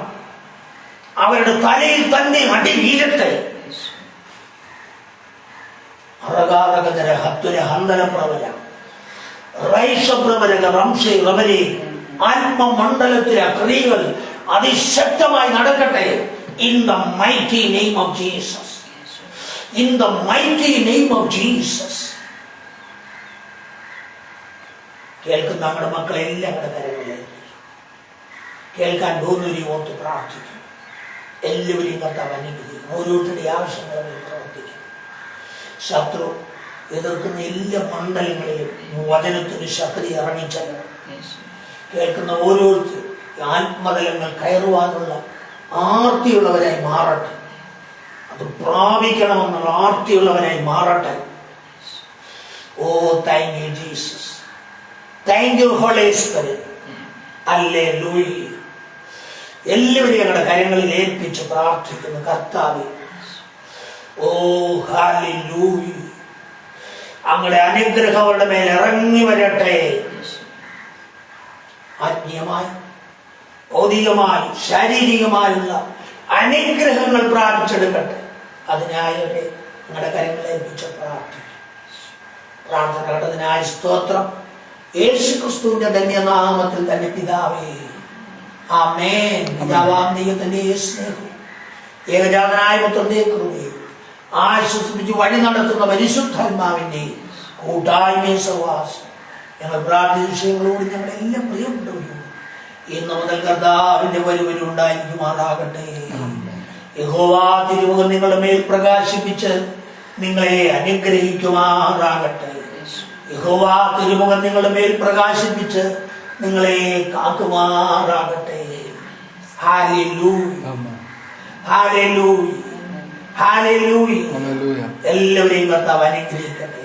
അവരുടെ തലയിൽ തന്നെ അടി വീഴട്ടെ. അറകാറകതര ഹത്തുര ഹന്തന പ്രവര റൈഷപ്രവരക റംശേ റവരെ ആത്മമണ്ഡലത്തിലെ ക്രിയകൾ അതിശക്തമായി നടക്കട്ടെ. In the mighty name of Jesus. In the mighty name of Jesus. കേൾക്കുന്ന നമ്മുടെ മക്കളെല്ലാം കൂടെ കരങ്ങളിലേക്ക് കേൾക്കാൻ തോന്നുരി ഓർത്ത് പ്രാർത്ഥിക്കും. എല്ലാവരെയും കർത്താവ് അനുഗ്രഹിക്കും. ഓരോരുത്തരുടെ ആവശ്യങ്ങളിൽ പ്രവർത്തിക്കും. ശത്രു എതിർക്കുന്ന എല്ലാ മണ്ഡലങ്ങളിലും വചനത്തിന് ശക്തി ഇറങ്ങിച്ചല്ലോ. കേൾക്കുന്ന ഓരോരുത്തരും ആത്മതലങ്ങൾ കയറുവാനുള്ള ആർത്തിയുള്ളവരായി മാറട്ടെ. അത് പ്രാപിക്കണമെന്നുള്ള ആർത്തിയുള്ളവരായി മാറട്ടെ. Oh thank you Jesus. Thank you holy spirit. Hallelujah. എല്ലാവരെയും ഞങ്ങളുടെ കരങ്ങളിൽ ഏൽപ്പിച്ച് പ്രാർത്ഥിക്കുന്നു. കർത്താവേ, ഓ ഹല്ലേലൂയ, അങ്ങയുടെ അനുഗ്രഹം അവരുടെ മേൽ ഇറങ്ങി വരട്ടെ. ആത്മീയമായി, ഭൗതികമായി, ശാരീരികമായുള്ള അനുഗ്രഹങ്ങൾ പ്രാപിച്ചെടുക്കട്ടെ. അതിനായവരെ നിങ്ങളുടെ കരങ്ങളെ ഏൽപ്പിച്ച് പ്രാർത്ഥിക്കും. പ്രാർത്ഥന കേട്ടതിനായ സ്തോത്രം. യേശു ക്രിസ്തുവിന്റെ ധന്യനാമത്തിൽ തന്നെ പിതാവേ, ആമേൻ. പിതാവാം ദൈവത്തിന്റെ സ്നേഹവും ഏകജാതനായ പുത്രന്റെ കൃപയും ആശ്വസിപ്പിച്ച് വഴി നടത്തുന്ന പരിശുദ്ധാത്മാവിന്റെ കൂട്ടായ്മയും സഹവാസം ഞങ്ങൾ പ്രാർത്ഥന വിഷയങ്ങളോട് ഞങ്ങളെല്ലാം പ്രിയപ്പെട്ടവരും ഇന്ന് മുതൽ കർത്താവിന്റെ വരുവരും ഉണ്ടായിരിക്കുമാറാകട്ടെ. യഹോവ തിരുമുഖം നിങ്ങളുടെ മേൽ പ്രകാശിപ്പിച്ച് നിങ്ങളെ അനുഗ്രഹിക്കുമാറാകട്ടെ. യഹോവ തിരുമുഖം നിങ്ങളുടെ മേൽ പ്രകാശിപ്പിച്ച് നിങ്ങളെ കാക്കുമാറാകട്ടെ. Hallelujah, hallelujah, hallelujah. എല്ലാവരെയും കർത്താവ് അനുഗ്രഹിക്കട്ടെ.